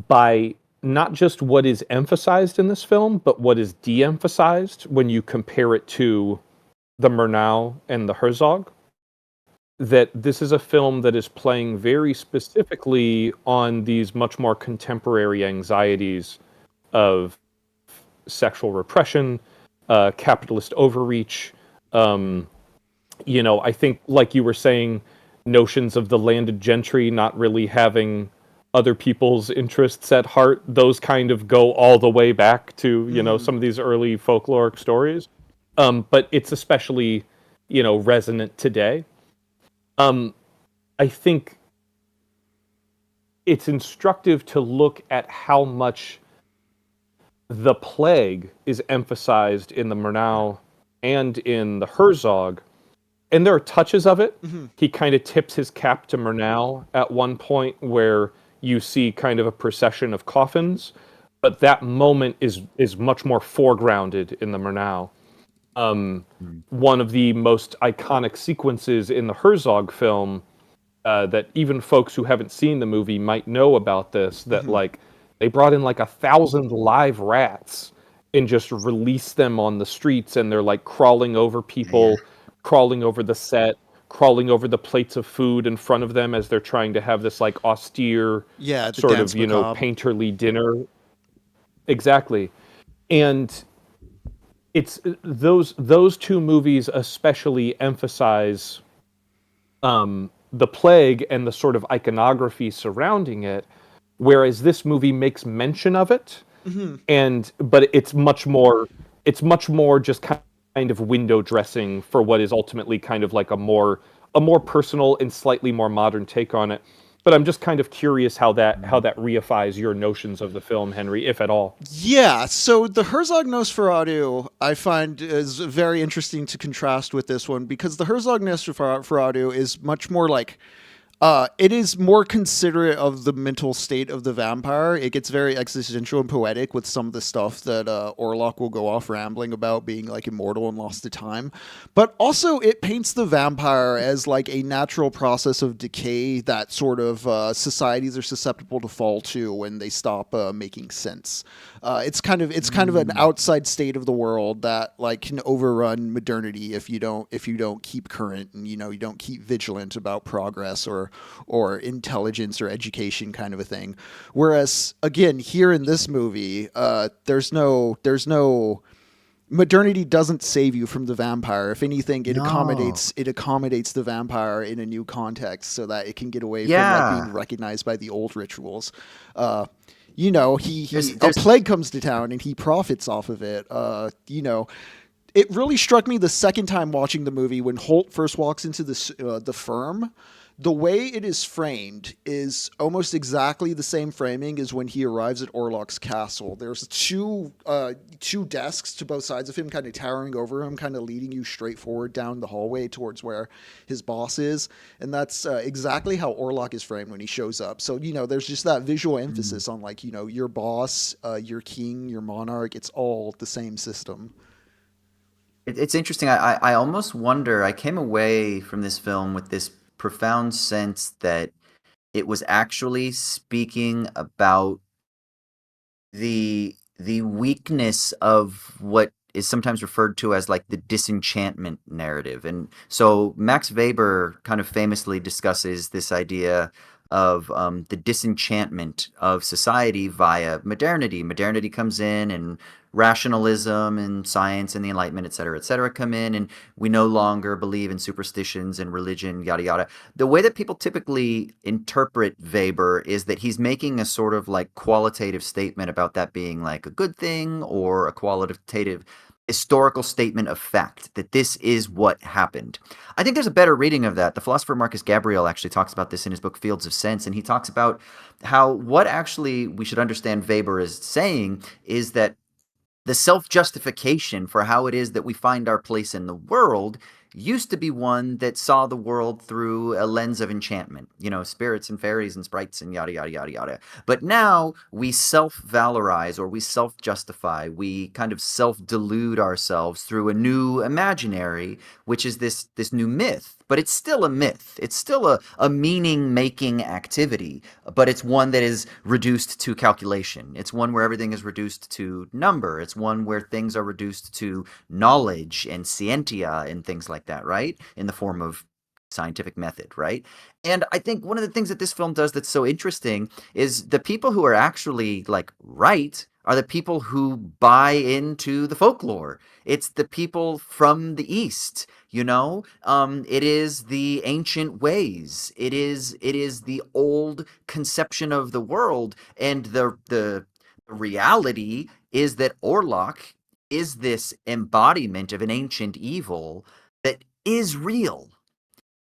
by not just what is emphasized in this film, but what is de-emphasized when you compare it to the Murnau and the Herzog. That this is a film that is playing very specifically on these much more contemporary anxieties of sexual repression, capitalist overreach. I think, like you were saying, notions of the landed gentry not really having other people's interests at heart, those kind of go all the way back to, some of these early folkloric stories. But it's especially, resonant today. I think it's instructive to look at how much the plague is emphasized in the Murnau and in the Herzog, and there are touches of it. He kind of tips his cap to Murnau at one point where you see kind of a procession of coffins, but that moment is much more foregrounded in the Murnau. One of the most iconic sequences in the Herzog film, that even folks who haven't seen the movie might know about this, that like they brought in like 1,000 live rats and just released them on the streets, and they're like crawling over people, crawling over the set, crawling over the plates of food in front of them as they're trying to have this like austere The sort dance of, macabre. painterly dinner. Exactly. And it's those two movies especially emphasize the plague and the sort of iconography surrounding it, whereas this movie makes mention of it, but it's much more just kind of window dressing for what is ultimately kind of like a more personal and slightly more modern take on it. But I'm just kind of curious how that reifies your notions of the film, Henry, if at all. Yeah, so the Herzog Nosferatu I find is very interesting to contrast with this one because the Herzog Nosferatu is much more like It is more considerate of the mental state of the vampire. It gets very existential and poetic with some of the stuff that Orlok will go off rambling about being like immortal and lost to time. But also, it paints the vampire as like a natural process of decay that sort of societies are susceptible to fall to when they stop making sense. It's kind of an outside state of the world that like can overrun modernity if you don't keep current, and you don't keep vigilant about progress or intelligence or education, kind of a thing. Whereas again, here in this movie, there's no modernity doesn't save you from the vampire. If anything, it No. accommodates the vampire in a new context so that it can get away from like Yeah. being recognized by the old rituals. He There's a plague comes to town and he profits off of it. It really struck me the second time watching the movie when Holt first walks into the firm. The way it is framed is almost exactly the same framing as when he arrives at Orlok's castle. There's two desks to both sides of him, kind of towering over him, kind of leading you straight forward down the hallway towards where his boss is. And that's exactly how Orlok is framed when he shows up. So, there's just that visual emphasis on like, your boss, your king, your monarch. It's all the same system. It's interesting. I almost wonder. I came away from this film with this profound sense that it was actually speaking about the weakness of what is sometimes referred to as like the disenchantment narrative. And so Max Weber kind of famously discusses this idea of the disenchantment of society via modernity. Modernity comes in, and rationalism and science and the Enlightenment, et cetera, come in, and we no longer believe in superstitions and religion, yada, yada. The way that people typically interpret Weber is that he's making a sort of like qualitative statement about that being like a good thing, or a qualitative historical statement of fact, that this is what happened. I think there's a better reading of that. The philosopher Marcus Gabriel actually talks about this in his book Fields of Sense, and he talks about how what actually we should understand Weber is saying is that the self-justification for how it is that we find our place in the world used to be one that saw the world through a lens of enchantment, spirits and fairies and sprites and yada, yada, yada, yada. But now we self-valorize, or we self-justify, we kind of self-delude ourselves through a new imaginary, which is this new myth. But it's still a myth. It's still a meaning-making activity, but it's one that is reduced to calculation. It's one where everything is reduced to number. It's one where things are reduced to knowledge and scientia and things like that, right? In the form of scientific method, right? And I think one of the things that this film does that's so interesting is the people who are actually like right are the people who buy into the folklore. It's the people from the East, it is the ancient ways. It is the old conception of the world, and the reality is that Orlok is this embodiment of an ancient evil that is real.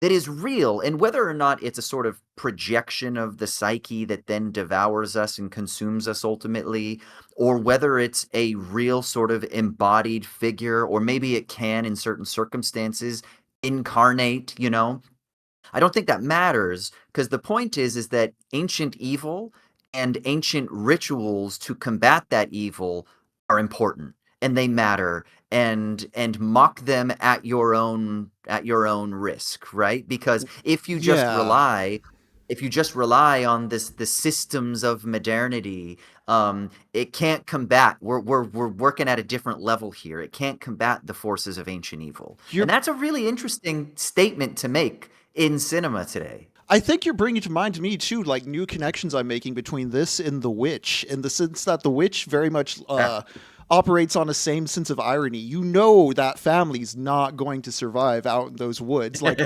And whether or not it's a sort of projection of the psyche that then devours us and consumes us ultimately, or whether it's a real sort of embodied figure, or maybe it can, in certain circumstances, incarnate, I don't think that matters, because the point is that ancient evil and ancient rituals to combat that evil are important, and they matter, and mock them at your own risk, right? Because if you just Yeah. rely on the systems of modernity, it can't combat. We're working at a different level here. It can't combat the forces of ancient evil, You're and that's a really interesting statement to make in cinema today. I think you're bringing to mind to me too, like new connections I'm making between this and The Witch, in the sense that The Witch very much operates on the same sense of irony. You know that family's not going to survive out in those woods. Like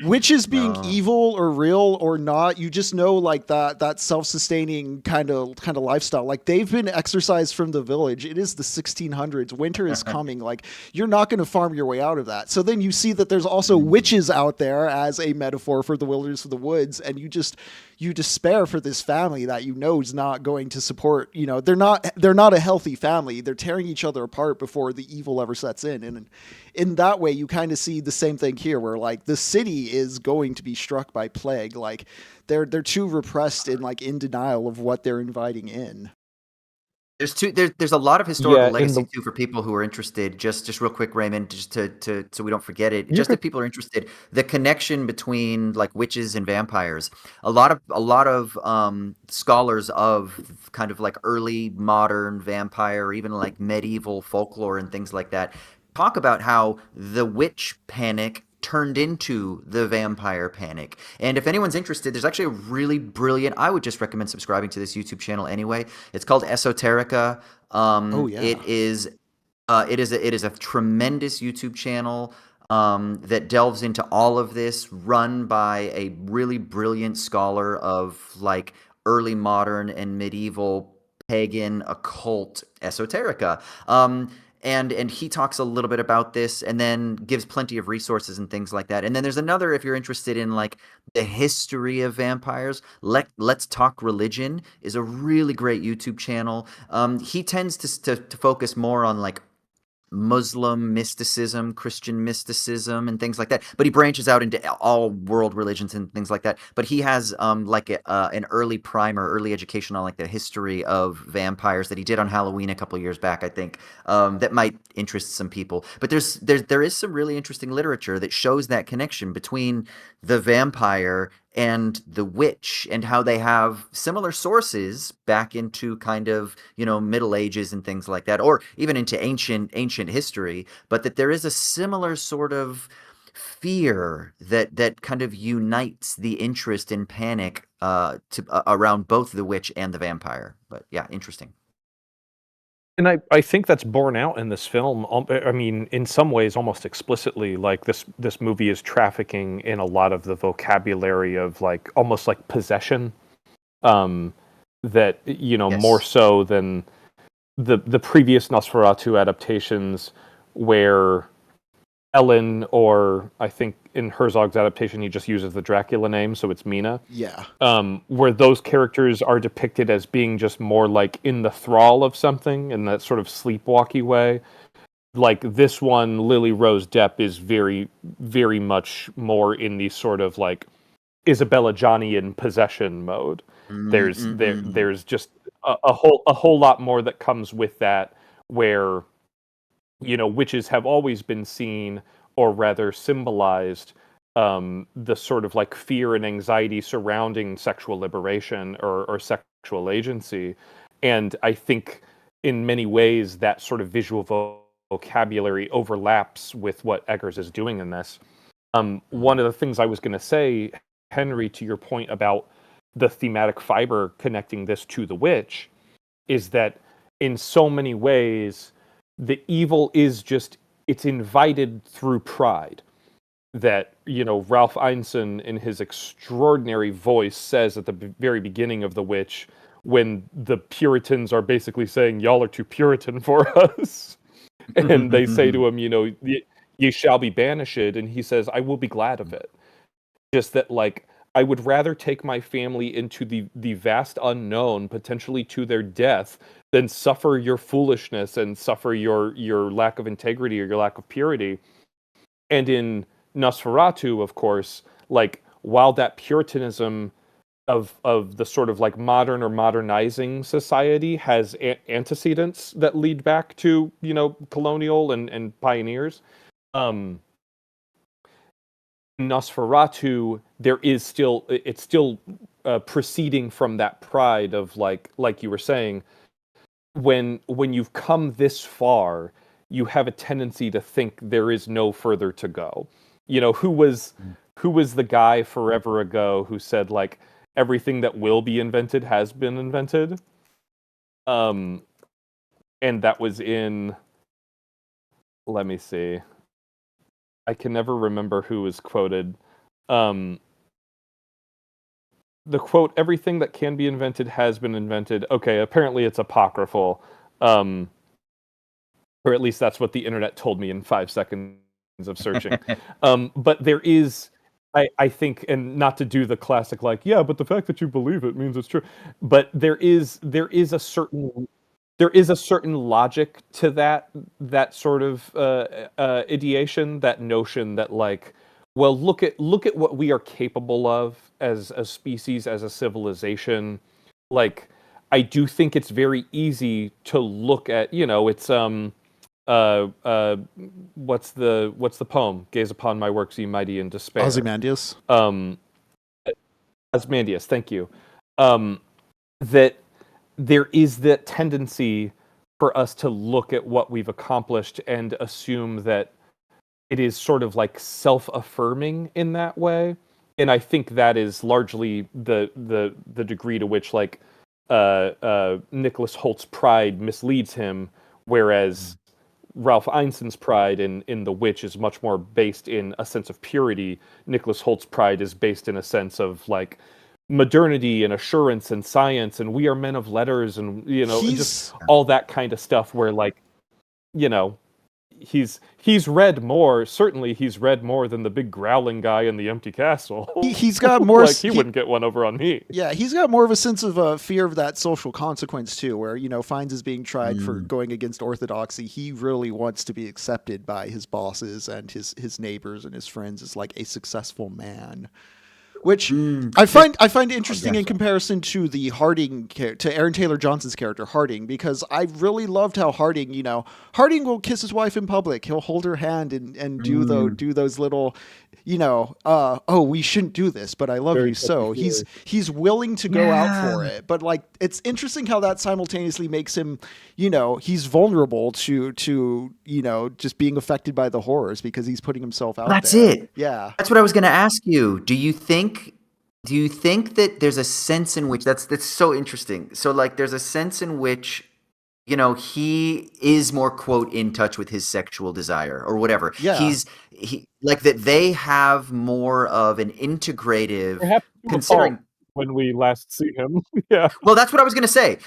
witches being No. evil or real or not, you just know like that self-sustaining kind of lifestyle. Like they've been exorcised from the village. It is the 1600s. Winter is coming. Like you're not going to farm your way out of that. So then you see that there's also witches out there as a metaphor for the wilderness of the woods, and you despair for this family that you know is not going to support. They're not a healthy family. They're tearing each other apart before the evil ever sets in. And in that way, you kind of see the same thing here, where like the city is going to be struck by plague. Like they're too repressed and like in denial of what they're inviting in. There's a lot of historical Yeah, in legacy the too for people who are interested. Just real quick, Raymond, just to so we don't forget it. you Just could if people are interested, the connection between like witches and vampires. A lot of scholars of kind of like early modern vampire, or even like medieval folklore and things like that, talk about how the witch panic turned into the vampire panic. And if anyone's interested, there's actually a really brilliant, I would just recommend subscribing to this YouTube channel anyway. It's called Esoterica. Oh It yeah. is it is a tremendous YouTube channel that delves into all of this, run by a really brilliant scholar of like early modern and medieval pagan occult esoterica. And he talks a little bit about this, and then gives plenty of resources and things like that. And then there's another, if you're interested in like the history of vampires, Let's Talk Religion is a really great YouTube channel. He tends to focus more on like Muslim mysticism, Christian mysticism, and things like that. But he branches out into all world religions and things like that. But he has an early primer, early education on like the history of vampires that he did on Halloween a couple years back, I think. That might interest some people. But there is some really interesting literature that shows that connection between the vampire and the witch, and how they have similar sources back into kind of, Middle Ages and things like that, or even into ancient history, but that there is a similar sort of fear that kind of unites the interest in panic around both the witch and the vampire. But yeah, interesting. And I think that's borne out in this film. I mean, in some ways, almost explicitly. Like this movie is trafficking in a lot of the vocabulary of like almost like possession. That more Yes. so than the previous Nosferatu adaptations, where Ellen, or I think in Herzog's adaptation, he just uses the Dracula name, so it's Mina. Yeah. Where those characters are depicted as being just more like in the thrall of something in that sort of sleepwalky way. Like this one, Lily Rose Depp is very, very much more in the sort of like Isabella Johnny possession mode. Mm-mm-mm. There's just a whole lot more that comes with that, where witches have always been seen, or rather symbolized, the sort of like fear and anxiety surrounding sexual liberation, or sexual agency. And I think in many ways that sort of visual vocabulary overlaps with what Eggers is doing in this. One of the things I was going to say, Henry, to your point about the thematic fiber connecting this to the witch, is that in so many ways, the evil is just, it's invited through pride. That, Ralph Ineson, in his extraordinary voice, says at the very beginning of The Witch, when the Puritans are basically saying, y'all are too Puritan for us. And they say to him, ye shall be banished. And he says, I will be glad of it. Just that, like, I would rather take my family into the vast unknown, potentially to their death, than suffer your foolishness and suffer your lack of integrity or your lack of purity. And in Nosferatu, of course, like, while that Puritanism of the sort of like modern or modernizing society has antecedents that lead back to, colonial and pioneers, um, Nosferatu, it's still proceeding from that pride of like you were saying, when you've come this far, you have a tendency to think there is no further to go. Who was the guy forever ago who said like everything that will be invented has been invented? Um, and that was in, let me see. I can never remember who was quoted. Um, the quote, everything that can be invented has been invented. Okay, apparently it's apocryphal. Or at least that's what the internet told me in 5 seconds of searching. But there is I think, and not to do the classic like, yeah, but the fact that you believe it means it's true. But there is a certain logic to that sort of ideation, that notion that like, well, look at what we are capable of as a species, as a civilization. Like, I do think it's very easy to look at, it's uh uh what's the poem? Gaze upon my works, ye mighty in despair. Ozymandias. Um Osmandius, thank you. That there is that tendency for us to look at what we've accomplished and assume that it is sort of like self-affirming in that way. And I think that is largely the degree to which like Nicholas Holt's pride misleads him, whereas Ralph Ineson's pride in The Witch is much more based in a sense of purity. Nicholas Holt's pride is based in a sense of like modernity and assurance and science, and we are men of letters, and just all that kind of stuff where like, he's read more. Certainly he's read more than the big growling guy in the empty castle. He's got more like he wouldn't get one over on me. Yeah, he's got more of a sense of fear of that social consequence too, where Fiennes is being tried for going against orthodoxy. He really wants to be accepted by his bosses and his neighbors and his friends as like a successful man, which I find interesting in comparison to the to Aaron Taylor Johnson's character Harding, because I really loved how Harding Harding will kiss his wife in public. He'll hold her hand and do those little, oh, we shouldn't do this, but I love you so. He's willing to go out for it. But like, it's interesting how that simultaneously makes him, he's vulnerable to just being affected by the horrors because he's putting himself out there. That's it. Yeah. That's what I was going to ask you. Do you think that there's a sense in which that's so interesting. So like, there's a sense in which he is more, quote, in touch with his sexual desire or whatever. Yeah. He like that they have more of an integrative, considering when we last see him. Yeah. Well, that's what I was going to say.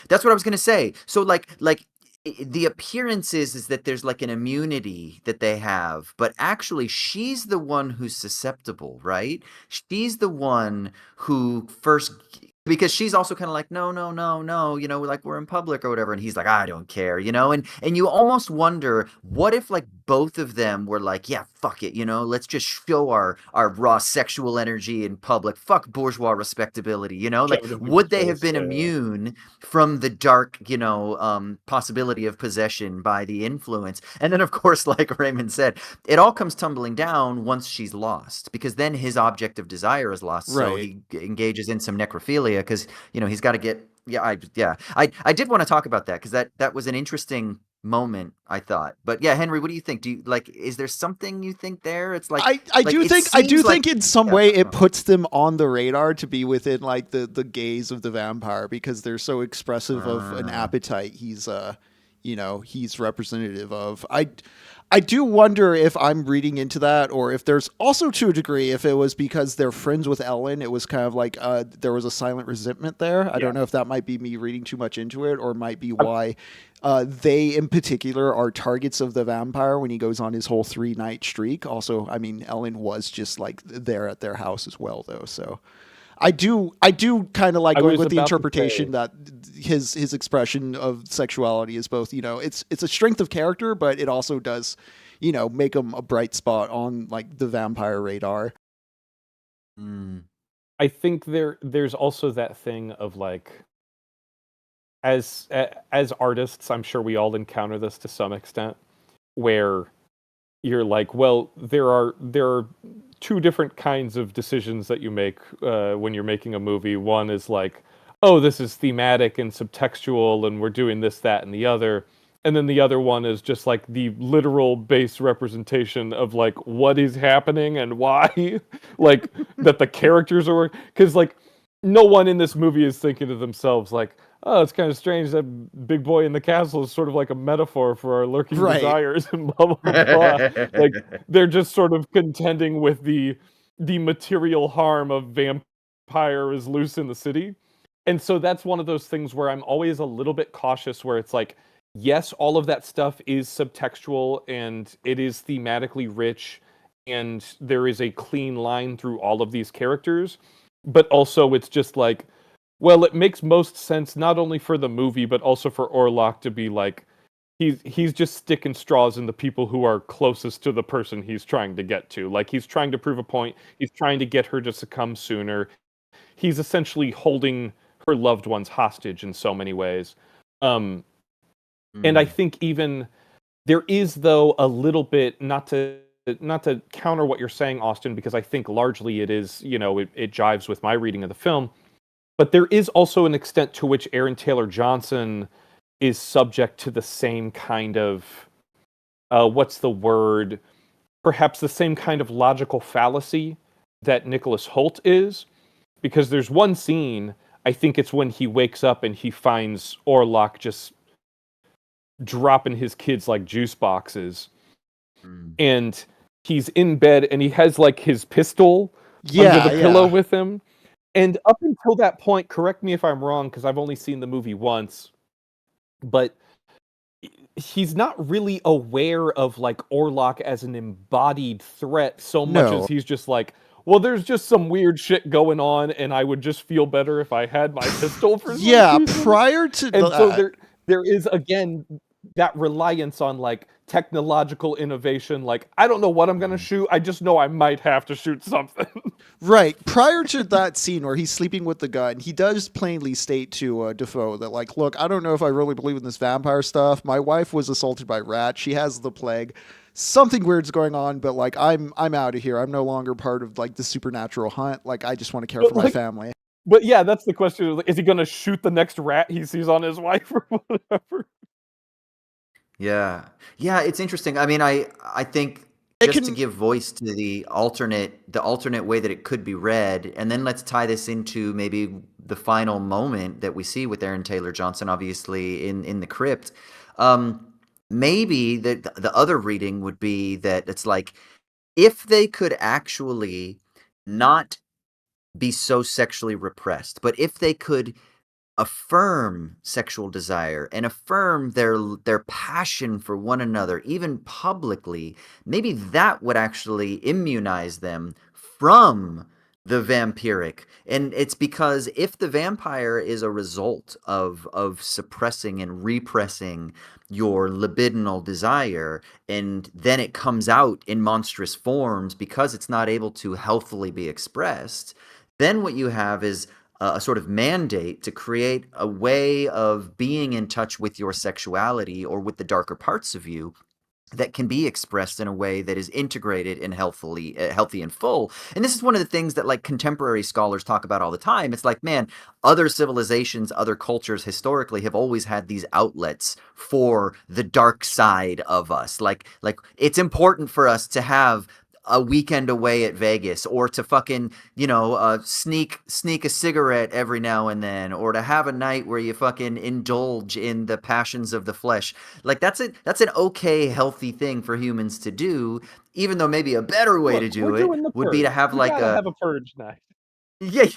So like the appearance is that there's like an immunity that they have, but actually she's the one who's susceptible, right? She's the one who first, because she's also kind of like, no, like we're in public or whatever. And he's like, I don't care, and you almost wonder, what if like both of them were like, yeah, fuck it, let's just show our raw sexual energy in public. Fuck bourgeois respectability, like would they have been immune from the dark, possibility of possession by the influence? And then of course, like Raymond said, it all comes tumbling down once she's lost, because then his object of desire is lost. Right. So he engages in some necrophilia because he's got to get I did want to talk about that because that was an interesting moment, I thought. But yeah, Henry, what do you think? Do you like, is there something you think there? It's like I do think in some way it puts them on the radar to be within like the gaze of the vampire, because they're so expressive of an appetite he's representative of. I do wonder if I'm reading into that, or if there's also, to a degree, if it was because they're friends with Ellen, it was kind of like there was a silent resentment there. I don't know if that might be me reading too much into it, or might be why they in particular are targets of the vampire when he goes on his whole 3-night streak. Also, I mean, Ellen was just like there at their house as well, though. So I do kind of like going with the interpretation that his expression of sexuality is both, it's a strength of character, but it also does, make him a bright spot on like the vampire radar. I think there's also that thing of like, as artists, I'm sure we all encounter this to some extent, where you're like, well, there are two different kinds of decisions that you make when you're making a movie. One is like, oh, this is thematic and subtextual, and we're doing this, that, and the other. And then the other one is just like the literal base representation of like what is happening and why, like that the characters are, because like no one in this movie is thinking to themselves like, oh, it's kind of strange that big boy in the castle is sort of like a metaphor for our lurking desires and blah, blah, blah. Like, they're just sort of contending with the material harm of vampire is loose in the city. And so that's one of those things where I'm always a little bit cautious, where it's like, yes, all of that stuff is subtextual and it is thematically rich and there is a clean line through all of these characters, but also it's just like, well, it makes most sense not only for the movie but also for Orlok to be like, he's just sticking straws in the people who are closest to the person he's trying to get to. Like, he's trying to prove a point, he's trying to get her to succumb sooner. He's essentially holding her loved ones hostage in so many ways. And I think even there is, though, a little bit, not to counter what you're saying, Austin, because I think largely it is, it jives with my reading of the film, but there is also an extent to which Aaron Taylor Johnson is subject to the same kind of, what's the word? Perhaps the same kind of logical fallacy that Nicholas Hoult is. Because there's one scene, I think it's when he wakes up and he finds Orlok just dropping his kids like juice boxes. And he's in bed and he has like his pistol under the pillow with him. And up until that point, correct me if I'm wrong, because I've only seen the movie once, but he's not really aware of like Orlok as an embodied threat so much as he's just like, well, there's just some weird shit going on, and I would just feel better if I had my pistol for some reason. Prior to and so there is, again, that reliance on like technological innovation. Like, I don't know what I'm gonna shoot, I just know I might have to shoot something. Right. Prior to that scene where he's sleeping with the gun, he does plainly state to Defoe that, like, look, I don't know if I really believe in this vampire stuff. My wife was assaulted by rats. She has the plague. Something weird's going on, but like, I'm out of here. I'm no longer part of like the supernatural hunt. Like, I just want to care for my family. But yeah, that's the question. Is he gonna shoot the next rat he sees on his wife or whatever? Yeah, it's interesting. I mean, I think just to give voice to the alternate way that it could be read, and then let's tie this into maybe the final moment that we see with Aaron Taylor Johnson, obviously in the crypt. Maybe the other reading would be that it's like, if they could actually not be so sexually repressed, but if they could affirm sexual desire and affirm their passion for one another, even publicly, maybe that would actually immunize them from the vampiric. And it's because if the vampire is a result of suppressing and repressing your libidinal desire, and then it comes out in monstrous forms because it's not able to healthily be expressed, then what you have is a sort of mandate to create a way of being in touch with your sexuality or with the darker parts of you that can be expressed in a way that is integrated and healthy and full. And this is one of the things that like contemporary scholars talk about all the time. It's like, man, other civilizations, other cultures historically have always had these outlets for the dark side of us. Like it's important for us to have a weekend away at Vegas, or to fucking, sneak a cigarette every now and then, or to have a night where you fucking indulge in the passions of the flesh. Like, that's an okay, healthy thing for humans to do, even though maybe a better way to do it would be to have have a purge night. Yeah.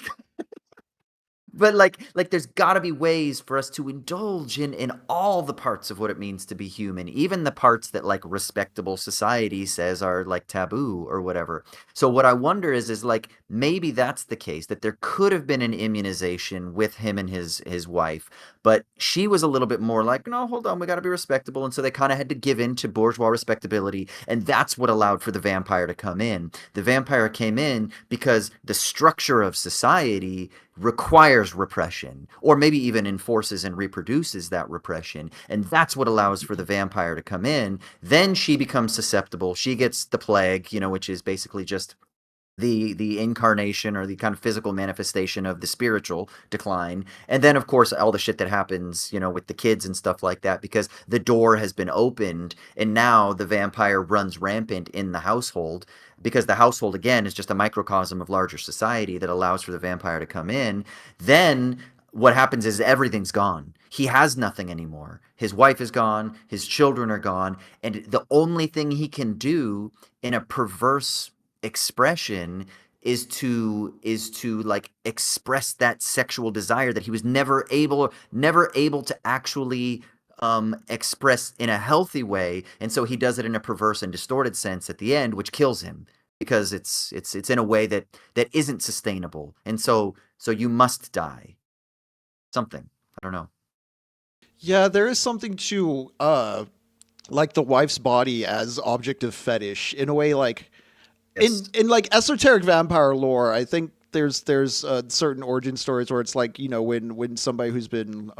But like there's got to be ways for us to indulge in all the parts of what it means to be human, even the parts that like respectable society says are like taboo or whatever. So what I wonder is like, maybe that's the case, that there could have been an immunization with him and his wife, but she was a little bit more like, no, hold on, we got to be respectable. And so they kind of had to give in to bourgeois respectability. And that's what allowed for the vampire to come in. The vampire came in because the structure of society requires repression, or maybe even enforces and reproduces that repression. And that's what allows for the vampire to come in. Then she becomes susceptible. She gets the plague, which is basically just the incarnation or the kind of physical manifestation of the spiritual decline. And then, of course, all the shit that happens, with the kids and stuff like that, because the door has been opened and now the vampire runs rampant in the household, because the household, again, is just a microcosm of larger society that allows for the vampire to come in. Then what happens is everything's gone. He has nothing anymore. His wife is gone. His children are gone. And the only thing he can do in a perverse expression is to like express that sexual desire that he was never able to actually express in a healthy way. And so he does it in a perverse and distorted sense at the end, which kills him, because it's in a way that isn't sustainable, and so you must die. Something, I don't know. Yeah, there is something to like the wife's body as object of fetish in a way, like Yes. in like esoteric vampire lore. I think there's certain origin stories where it's like, you know, when somebody who's been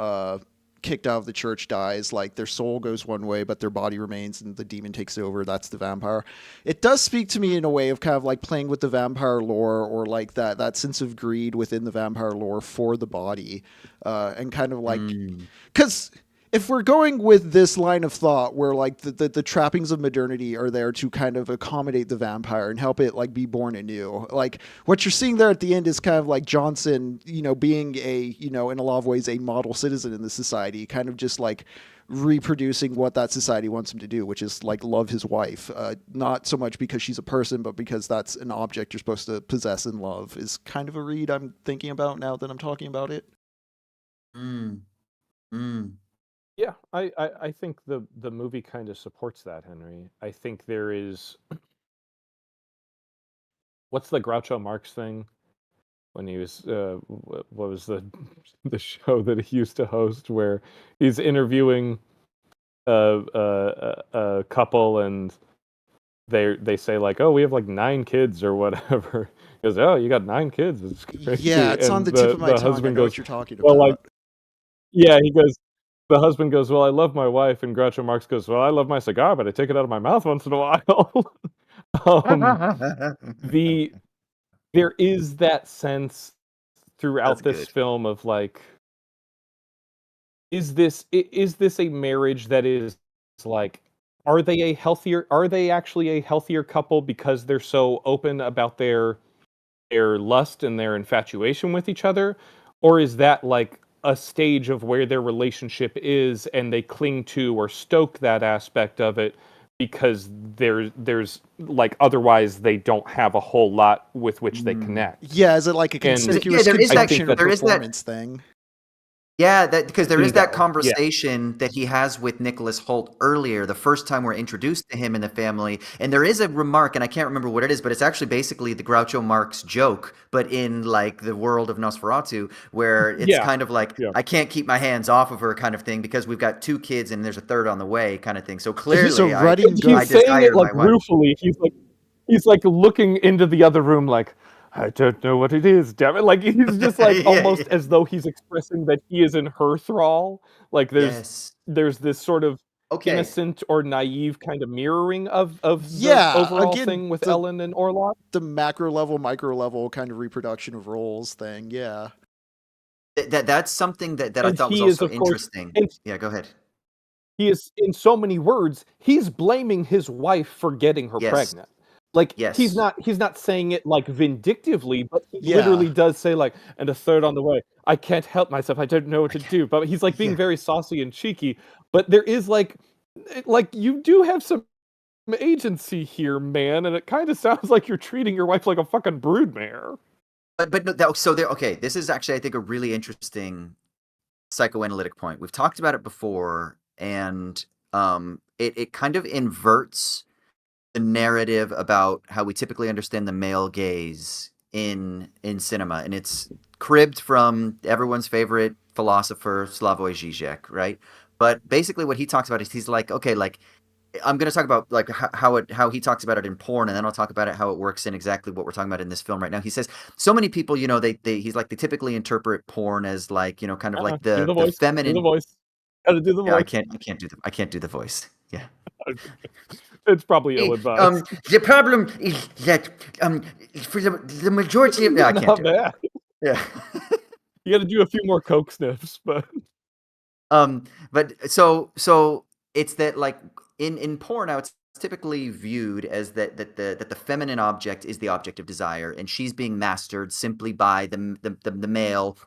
kicked out of the church dies, like their soul goes one way but their body remains and the demon takes over. That's the vampire. It does speak to me in a way of kind of like playing with the vampire lore, or like that sense of greed within the vampire lore for the body, and kind of like, Mm. because if we're going with this line of thought where like the trappings of modernity are there to kind of accommodate the vampire and help it like be born anew, like what you're seeing there at the end is kind of like Johnson, you know, being a, you know, in a lot of ways a model citizen in the society, kind of just like reproducing what that society wants him to do, which is like love his wife, not so much because she's a person, but because that's an object you're supposed to possess and love, is kind of a read I'm thinking about now that I'm talking about it. Mm. Mm. Yeah, I think the movie kind of supports that, Henry. I think there is what's the Groucho Marx thing when he was what was the the show that he used to host where he's interviewing a couple and they say like, oh, we have like 9 kids or whatever. He goes, oh, you got 9 kids, it's crazy. Yeah, it's on And the tip of my the tongue. I husband know goes, what you're talking well, like, about. yeah, he goes, the husband goes, well, I love my wife, and Groucho Marx goes, well, I love my cigar, but I take it out of my mouth once in a while. um, the there is that sense That's throughout this good. film of like, is this a marriage that is like, are they actually a healthier couple because they're so open about their lust and their infatuation with each other, or is that like a stage of where their relationship is and they cling to or stoke that aspect of it because there's like otherwise they don't have a whole lot with which they Mm. connect. Yeah, is it like a And conspicuous There is I that think conjunction or that there is that performance thing? Yeah, that because there is that bingo. Yeah. conversation that he has with Nicholas Holt earlier, the first time we're introduced to him in the family, and there is a remark, and I can't remember what it is, but it's actually basically the Groucho Marx joke, but in like the world of Nosferatu, where it's Yeah. kind of like Yeah. I can't keep my hands off of her kind of thing because we've got 2 kids and there's a third on the way kind of thing. So He's a clearly, rutting I He's saying it desire like my wife. ruefully. He's like looking into the other room like, I don't know what it is, damn it. Like he's just like Yeah, almost yeah. as though he's expressing that he is in her thrall. Like Yes. there's this sort of Okay. innocent or naive kind of mirroring of the Yeah, overall again, thing with Ellen and Orlok. the macro level, micro level kind of reproduction of roles thing. Yeah. That's something that I And thought was he is, also of course, interesting. and Yeah, go ahead. he is, in so many words, he's blaming his wife for getting her Yes. pregnant. Like he's Yes. not saying it like vindictively, but he Yeah. literally does say like, and a third on the way. I can't help myself. I don't know what to do. But he's like being Yeah. very saucy and cheeky. But there is like you do have some agency here, man, and it kind of sounds like you're treating your wife like a fucking broodmare. But no, so there. Okay, this is actually I think a really interesting psychoanalytic point. We've talked about it before, and it kind of inverts the narrative about how we typically understand the male gaze in cinema, and it's cribbed from everyone's favorite philosopher Slavoj Žižek, right? But basically, what he talks about is he's like, okay, like I'm going to talk about like how he talks about it in porn, and then I'll talk about it how it works in exactly what we're talking about in this film right now. He says so many people, you know, he's like they typically interpret porn as like, you know, kind of like Do the the voice. Do the feminine. voice. Gotta do the Yeah, voice. I can't do the voice. Yeah. It's probably ill-advised. The problem is that for the majority of I can't Not do bad. it. Yeah. You got to do a few more coke sniffs, but But so it's that like in porn now it's typically viewed as that the feminine object is the object of desire, and she's being mastered simply by the male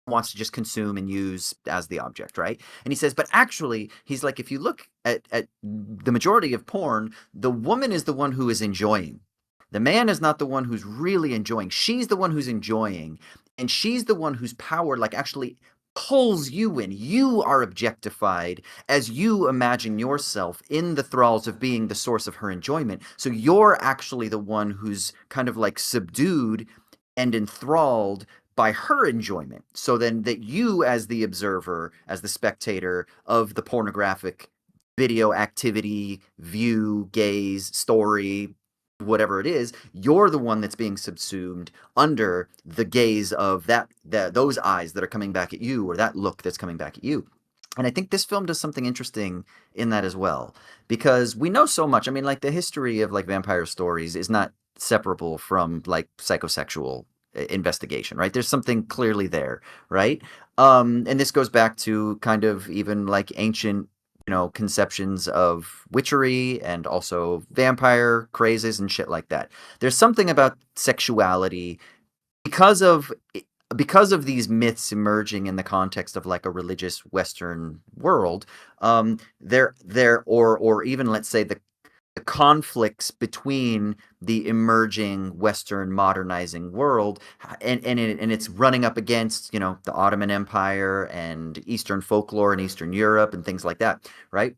who wants to just consume and use as the object, right? And he says, but actually, he's like, if you look at the majority of porn, the woman is the one who is enjoying. The man is not the one who's really enjoying. She's the one who's enjoying, and she's the one whose power, like, actually pulls you in. You are objectified as you imagine yourself in the thralls of being the source of her enjoyment. So you're actually the one who's kind of like subdued and enthralled by her enjoyment. So then that you, as the observer, as the spectator of the pornographic video activity, view, gaze, story, whatever it is, you're the one that's being subsumed under the gaze of those eyes that are coming back at you, or that look that's coming back at you. And I think this film does something interesting in that as well, because we know so much. I mean, like the history of like vampire stories is not separable from like psychosexual investigation, right? There's something clearly there, right? And this goes back to kind of even like ancient, conceptions of witchery and also vampire crazes and shit like that. There's something about sexuality because of because of these myths emerging in the context of like a religious Western world. Or even let's say the conflicts between the emerging Western modernizing world, and it's running up against the Ottoman Empire and Eastern folklore in Eastern Europe and things like that, right?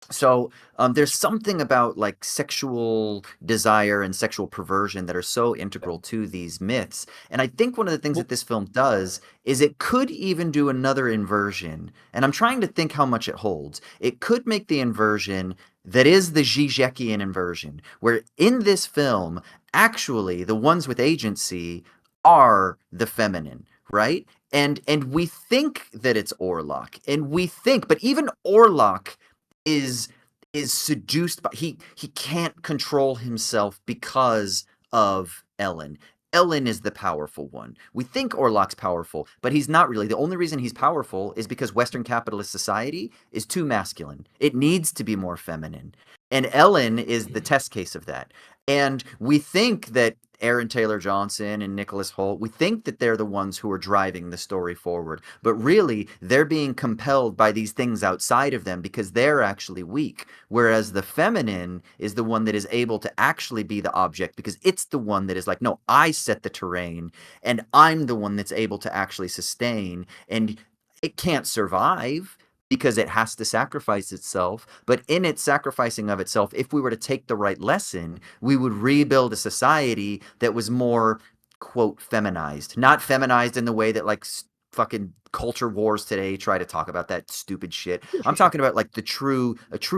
So there's something about like sexual desire and sexual perversion that are so integral to these myths. And I think one of the things that this film does is it could even do another inversion. And I'm trying to think how much it holds. It could make the inversion that is the Zizekian inversion, where in this film, actually, the ones with agency are the feminine, right? And we think that it's Orlok, and we think, but even Orlok is seduced by he can't control himself because of Ellen. Ellen is the powerful one. We think Orlok's powerful, but he's not really. The only reason he's powerful is because Western capitalist society is too masculine. It needs to be more feminine. And Ellen is the test case of that. And we think that Aaron Taylor Johnson and Nicholas Hoult, we think that they're the ones who are driving the story forward. But really, they're being compelled by these things outside of them because they're actually weak. Whereas the feminine is the one that is able to actually be the object because it's the one that is like, no, I set the terrain and I'm the one that's able to actually sustain. And it can't survive because it has to sacrifice itself. But in its sacrificing of itself, if we were to take the right lesson, we would rebuild a society that was more, quote, feminized. Not feminized in the way that like fucking culture wars today try to talk about that stupid shit. I'm talking about like a true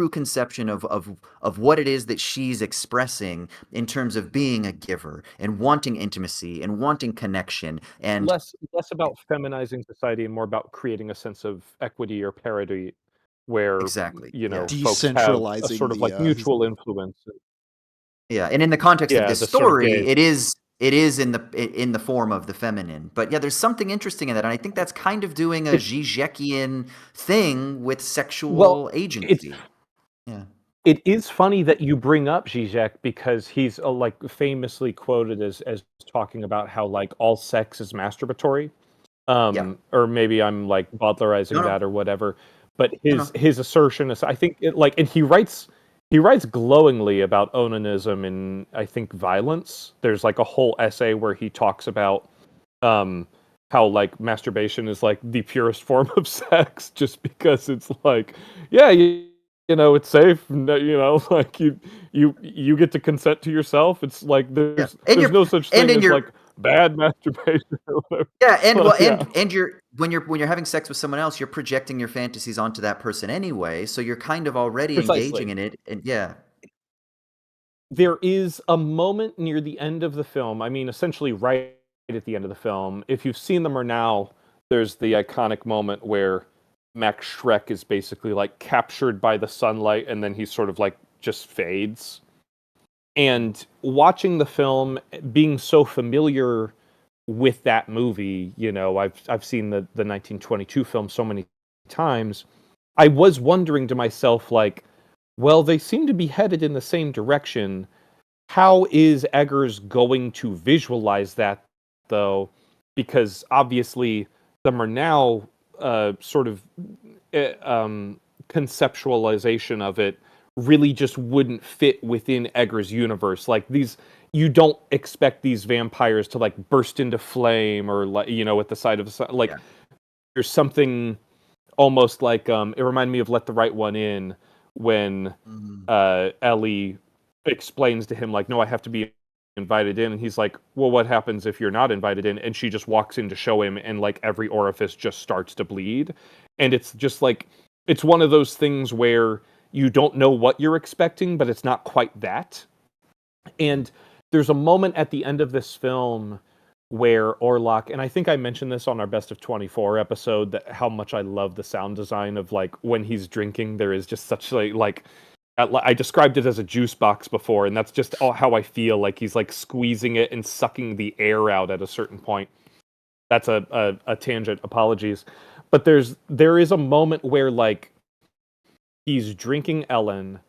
conception of what it is that she's expressing in terms of being a giver and wanting intimacy and wanting connection and less about feminizing society and more about creating a sense of equity or parity where exactly, yeah. folks have a Decentralizing sort of like mutual influence. Yeah, and in the context of Yeah, this the sort of story, gaze. it is in the form of the feminine. But yeah, there's something interesting in that, and I think that's kind of doing a Zizekian thing with sexual agency. Yeah. It is funny that you bring up Zizek because he's like famously quoted as talking about how like all sex is masturbatory. Yeah. Or maybe I'm like Butlerizing No, no. that or whatever. But No. his assertion is, I think, and he writes glowingly about onanism and I think violence. There's like a whole essay where he talks about how like masturbation is like the purest form of sex, just because it's like, yeah, it's safe. Like you get to consent to yourself. It's like there's no such thing as like bad masturbation or whatever. Yeah, and you're when you're having sex with someone else, you're projecting your fantasies onto that person anyway, so you're kind of already engaging in it, and yeah. There is a moment near the end of the film, I mean, essentially right at the end of the film. If you've seen them or now, there's the iconic moment where Max Schreck is basically like captured by the sunlight and then he sort of like just fades. And watching the film, being so familiar with that movie, I've seen the 1922 film so many times, I was wondering to myself, like, well, they seem to be headed in the same direction. How is Eggers going to visualize that, though? Because obviously, the Murnau sort of conceptualization of it really just wouldn't fit within Eggers' universe. Like you don't expect these vampires to like burst into flame or like at the side of the sun. Like there's something almost like it reminded me of Let the Right One In, when Ellie explains to him, like, no, I have to be invited in, and he's like, well, what happens if you're not invited in? And she just walks in to show him, and like every orifice just starts to bleed. And it's just like, it's one of those things where you don't know what you're expecting, but it's not quite that. And there's a moment at the end of this film where Orlok, and I think I mentioned this on our Best of 24 episode, that how much I love the sound design of, like, when he's drinking, there is just such like I described it as a juice box before, and that's just how I feel. Like he's like squeezing it and sucking the air out at a certain point. That's a tangent. Apologies, but there is a moment where, like, he's drinking Ellen,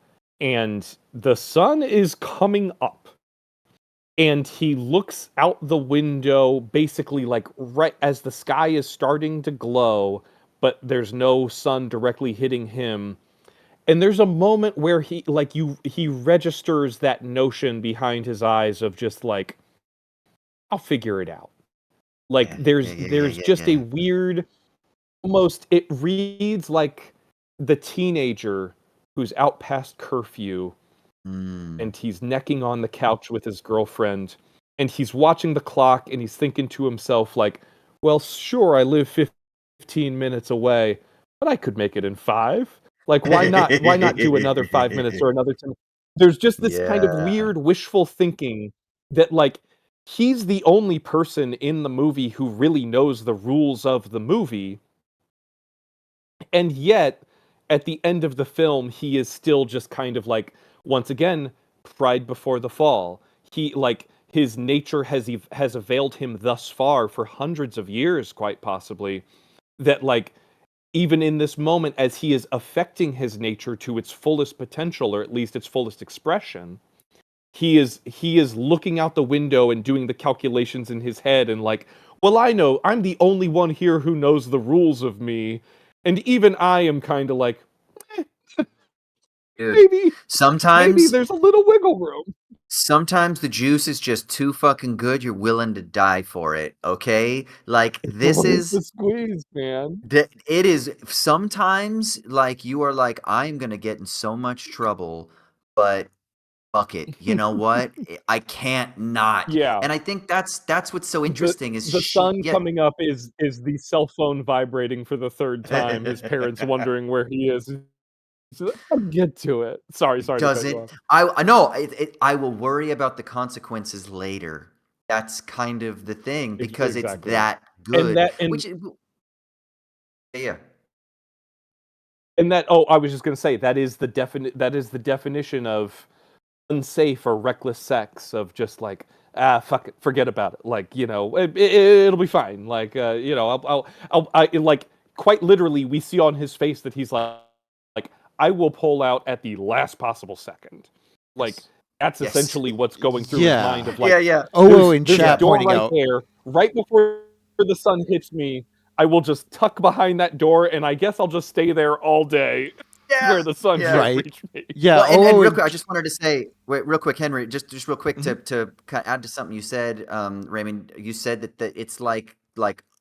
and the sun is coming up, and he looks out the window, basically like right as the sky is starting to glow, but there's no sun directly hitting him. And there's a moment where he registers that notion behind his eyes of just like, I'll figure it out. Like there's just a weird, almost, it reads like the teenager who's out past curfew and he's necking on the couch with his girlfriend, and he's watching the clock, and he's thinking to himself, like, well, sure, I live 15 minutes away, but I could make it in 5. Like, why not do another 5 minutes or another 10? There's just this kind of weird wishful thinking that, like, he's the only person in the movie who really knows the rules of the movie, and yet at the end of the film he is still just kind of like, once again, pride before the fall. He, like, his nature has availed him thus far for hundreds of years, quite possibly, that, like, even in this moment, as he is affecting his nature to its fullest potential, or at least its fullest expression, he is looking out the window and doing the calculations in his head, and like, well, I know I'm the only one here who knows the rules of me, and even I am kind of like, Dude, maybe sometimes there's a little wiggle room. sometimes the juice is just too fucking good. You're willing to die for it. Okay, like this It's the is squeeze, man. it is sometimes like you are like, I'm gonna get in so much trouble, but fuck it. You know what? I can't not. Yeah. And I think that's what's so The interesting is the sun yeah. coming up is the cell phone vibrating for the third time. His parents wondering where he is. So, I'll get to it. Sorry to Does cut you it? off. I know I will worry about the consequences later. That's kind of the thing because it's Exactly. that And good. that and Which yeah. and that oh, I was just gonna say that is the definition of unsafe or reckless sex, of just like, fuck it, forget about it, like, you know, it'll be fine, like, you know, like, quite literally we see on his face that he's like, I will pull out at the last possible second, like, that's Yes. essentially what's going through his Yeah. mind of like, Yeah. Oh, in there's a chat door pointing right out. there, right before the sun hits me, I will just tuck behind that door, and I guess I'll just stay there all day Yeah. where the sun Yeah. can't Right. reach me. Yeah. Well, and Oh, real and quick, I just wanted to say, wait, real quick, Henry, just real quick Mhm. to add to something you said, Raymond. You said that it's like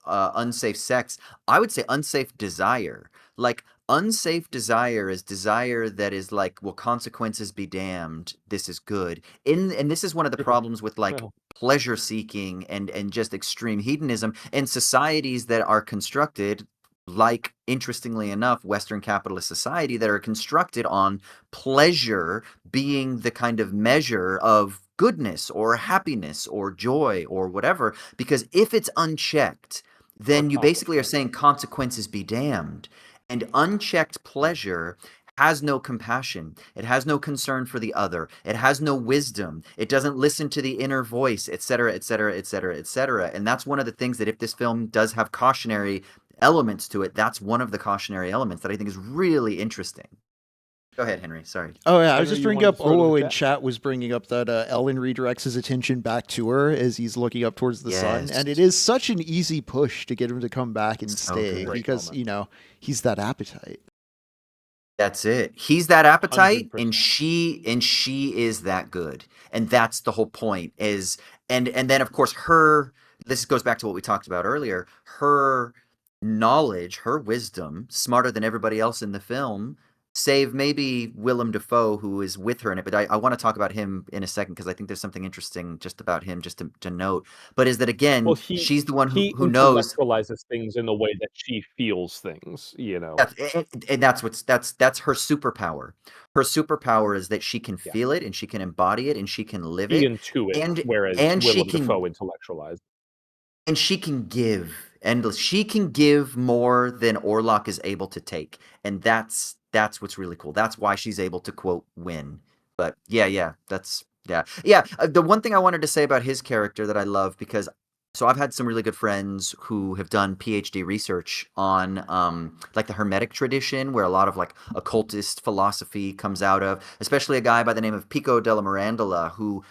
unsafe sex. I would say unsafe desire. Like unsafe desire is desire that is like, well, consequences be damned. This is good. And this is one of the problems with like Well, pleasure seeking and just extreme hedonism in societies that are constructed like, interestingly enough, Western capitalist society that are constructed on pleasure being the kind of measure of goodness or happiness or joy or whatever. Because if it's unchecked, then you basically are accomplishment. saying consequences be damned. And unchecked pleasure has no compassion. It has no concern for the other. It has no wisdom. It doesn't listen to the inner voice, etc., etc., etc., etc. And that's one of the things that if this film does have cautionary elements to it, that's one of the cautionary elements that I think is really interesting. Go ahead, Henry. Sorry. Oh yeah, I was Henry, just you bringing wanted up. to throw to the Oh, in chat? chat was bringing up that Ellen redirects his attention back to her as he's looking up towards the sun, Yes. and it is such an easy push to get him to come back and So stay good. because Great you know he's that appetite. That's it. He's that appetite, 100%. and she is that good, and that's the whole point. Is and then of course her. This goes back to what we talked about earlier. Her knowledge, her wisdom, smarter than everybody else in the film, save maybe Willem Dafoe, who is with her in it. But I want to talk about him in a second because I think there's something interesting just about him, just to note. But is that Well, again, he she's the one he who knows. intellectualizes things in the way that she feels things, And that's her superpower. Her superpower is that she can Yeah. feel it and she can embody it and she can live She it, intuits, and whereas and she Willem can Dafoe intellectualizes. and she can give endless. She can give more than Orlok is able to take, and that's what's really cool. That's why she's able to quote win. But yeah, that's yeah. The one thing I wanted to say about his character that I love, because so I've had some really good friends who have done PhD research on like the Hermetic tradition, where a lot of like occultist philosophy comes out of, especially a guy by the name of Pico della Mirandola, who,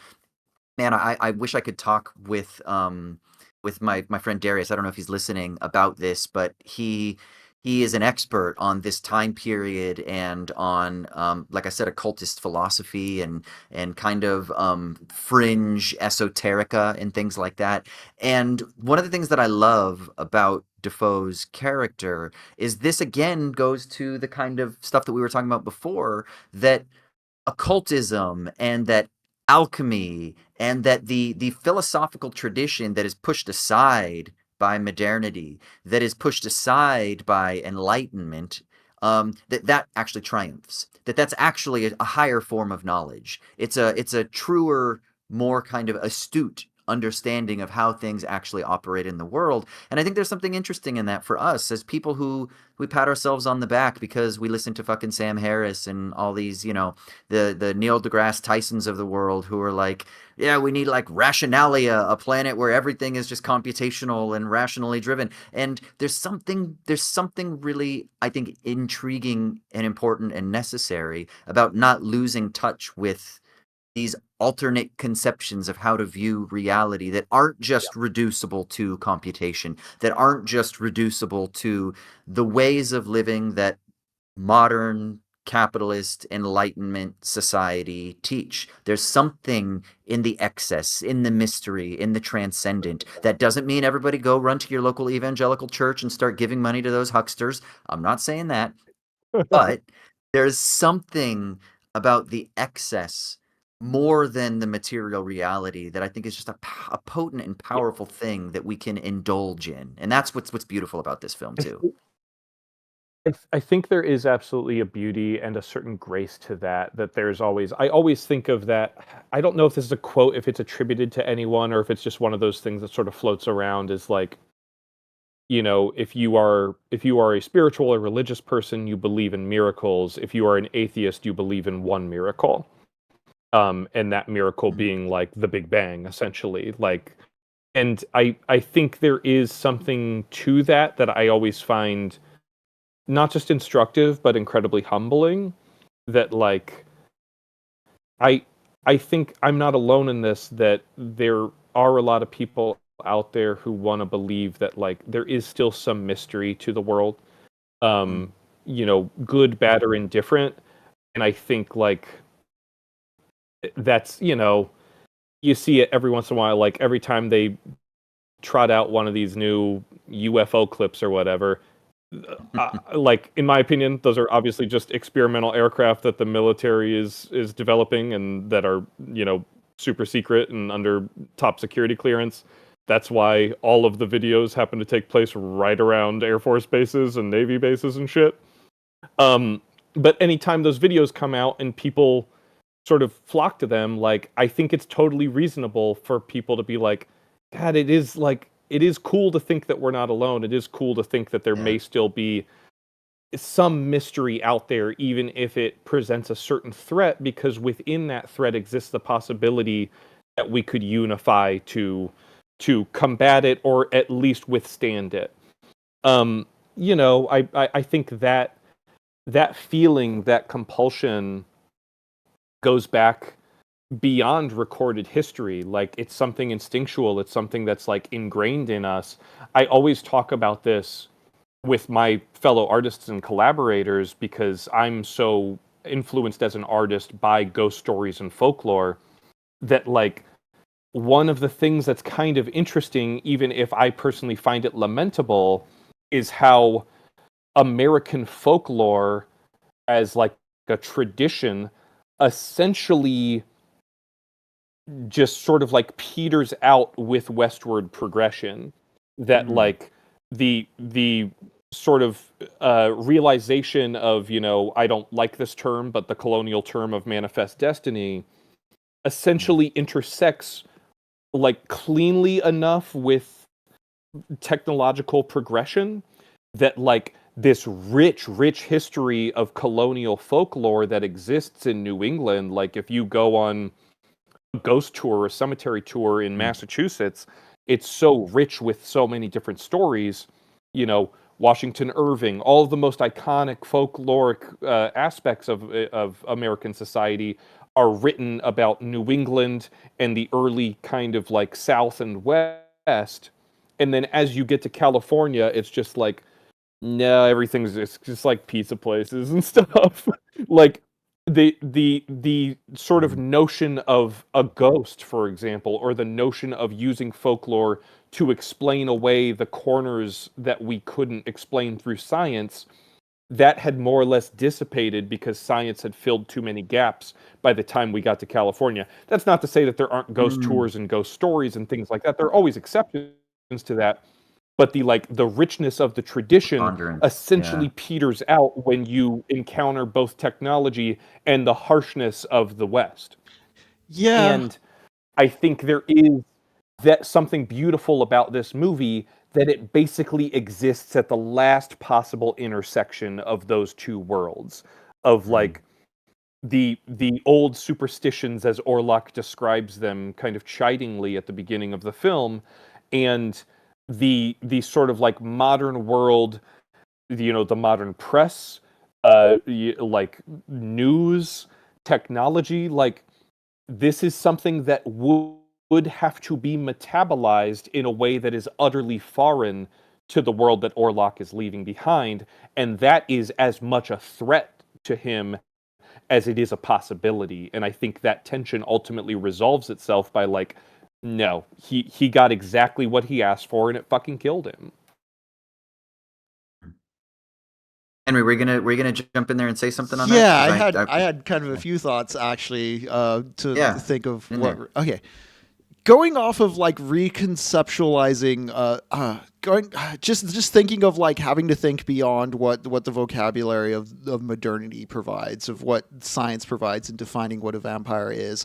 man, I wish I could talk with my friend Darius. I don't know if he's listening about this, but he is an expert on this time period and on like I said, occultist philosophy and kind of fringe esoterica and things like that. And one of the things that I love about Defoe's character is this again goes to the kind of stuff that we were talking about before, that occultism and that alchemy and that the philosophical tradition that is pushed aside by modernity, that is pushed aside by enlightenment, that actually triumphs. That's actually a higher form of knowledge. It's a truer, more kind of astute understanding of how things actually operate in the world. And I think there's something interesting in that for us as people who we pat ourselves on the back because we listen to fucking Sam Harris and all these, the Neil deGrasse Tysons of the world who are like, yeah, we need like rationalia, a planet where everything is just computational and rationally driven. And there's something really, I think, intriguing and important and necessary about not losing touch with these alternate conceptions of how to view reality that aren't Yeah. just reducible to computation, that aren't just reducible to the ways of living that modern capitalist enlightenment society teach. There's something in the excess, in the mystery, in the transcendent. That doesn't mean everybody go run to your local evangelical church and start giving money to those hucksters. I'm not saying that. But there's something about the excess more than the material reality that I think is just a potent and Yeah. powerful thing that we can indulge in. And that's what's beautiful about this film too. I think there is absolutely a beauty and a certain grace to that. That there's always, I always think of that. I don't know if this is a quote, if it's attributed to anyone, or if it's just one of those things that sort of floats around. Is like, if you are a spiritual or religious person, you believe in miracles. If you are an atheist, you believe in one miracle. And that miracle Mhm. being like the Big Bang, essentially. Like, and I think there is something to that I always find not just instructive but incredibly humbling. That like I I think I'm not alone in this. That there are a lot of people out there who want to believe that like there is still some mystery to the world. Mm. Um, good, bad, or indifferent. And I think like that's you see it every once in a while. Like every time they trot out one of these new UFO clips or whatever. Like in my opinion, those are obviously just experimental aircraft that the military is developing and that are super secret and under top security clearance. That's why all of the videos happen to take place right around Air Force bases and Navy bases and shit. But anytime those videos come out and people sort of flock to them, like I think it's totally reasonable for people to be like, God, it is cool to think that we're not alone. It is cool to think that there Yeah. may still be some mystery out there, even if it presents a certain threat, because within that threat exists the possibility that we could unify to combat it or at least withstand it. I think that feeling, that compulsion goes back beyond recorded history. Like it's something instinctual. It's something that's like ingrained in us. I always talk about this with my fellow artists and collaborators because I'm so influenced as an artist by ghost stories and folklore that like one of the things that's kind of interesting, even if I personally find it lamentable, is how American folklore as like a tradition essentially just sort of like peters out with westward progression. That like the sort of realization of, I don't like this term, but the colonial term of manifest destiny essentially intersects like cleanly enough with technological progression that like this rich history of colonial folklore that exists in New England, like if you go on a ghost tour or a cemetery tour in Massachusetts, it's so rich with so many different stories. Washington Irving, all of the most iconic folkloric aspects of American society are written about New England and the early kind of like South and West. And then as you get to California, it's just like, no, it's just like pizza places and stuff. Like the sort of notion of a ghost, for example, or the notion of using folklore to explain away the corners that we couldn't explain through science, that had more or less dissipated because science had filled too many gaps by the time we got to California. That's not to say that there aren't ghost tours and ghost stories and things like that. There are always exceptions to that. But the richness of the tradition essentially peters out when you encounter both technology and the harshness of the West. Yeah. And I think there is that something beautiful about this movie, that it basically exists at the last possible intersection of those two worlds, of like the old superstitions as Orlok describes them kind of chidingly at the beginning of the film, and the sort of like modern world, the modern press, like news, technology. Like, this is something that would have to be metabolized in a way that is utterly foreign to the world that Orlok is leaving behind, and that is as much a threat to him as it is a possibility. And I think that tension ultimately resolves itself by like, no, he got exactly what he asked for, and it fucking killed him. Henry, we're gonna jump in there and say something on that? Yeah, 'Cause I had kind of a few thoughts actually to think of in what. there. Okay, going off of like reconceptualizing, going just thinking of like having to think beyond what the vocabulary of modernity provides, of what science provides in defining what a vampire is.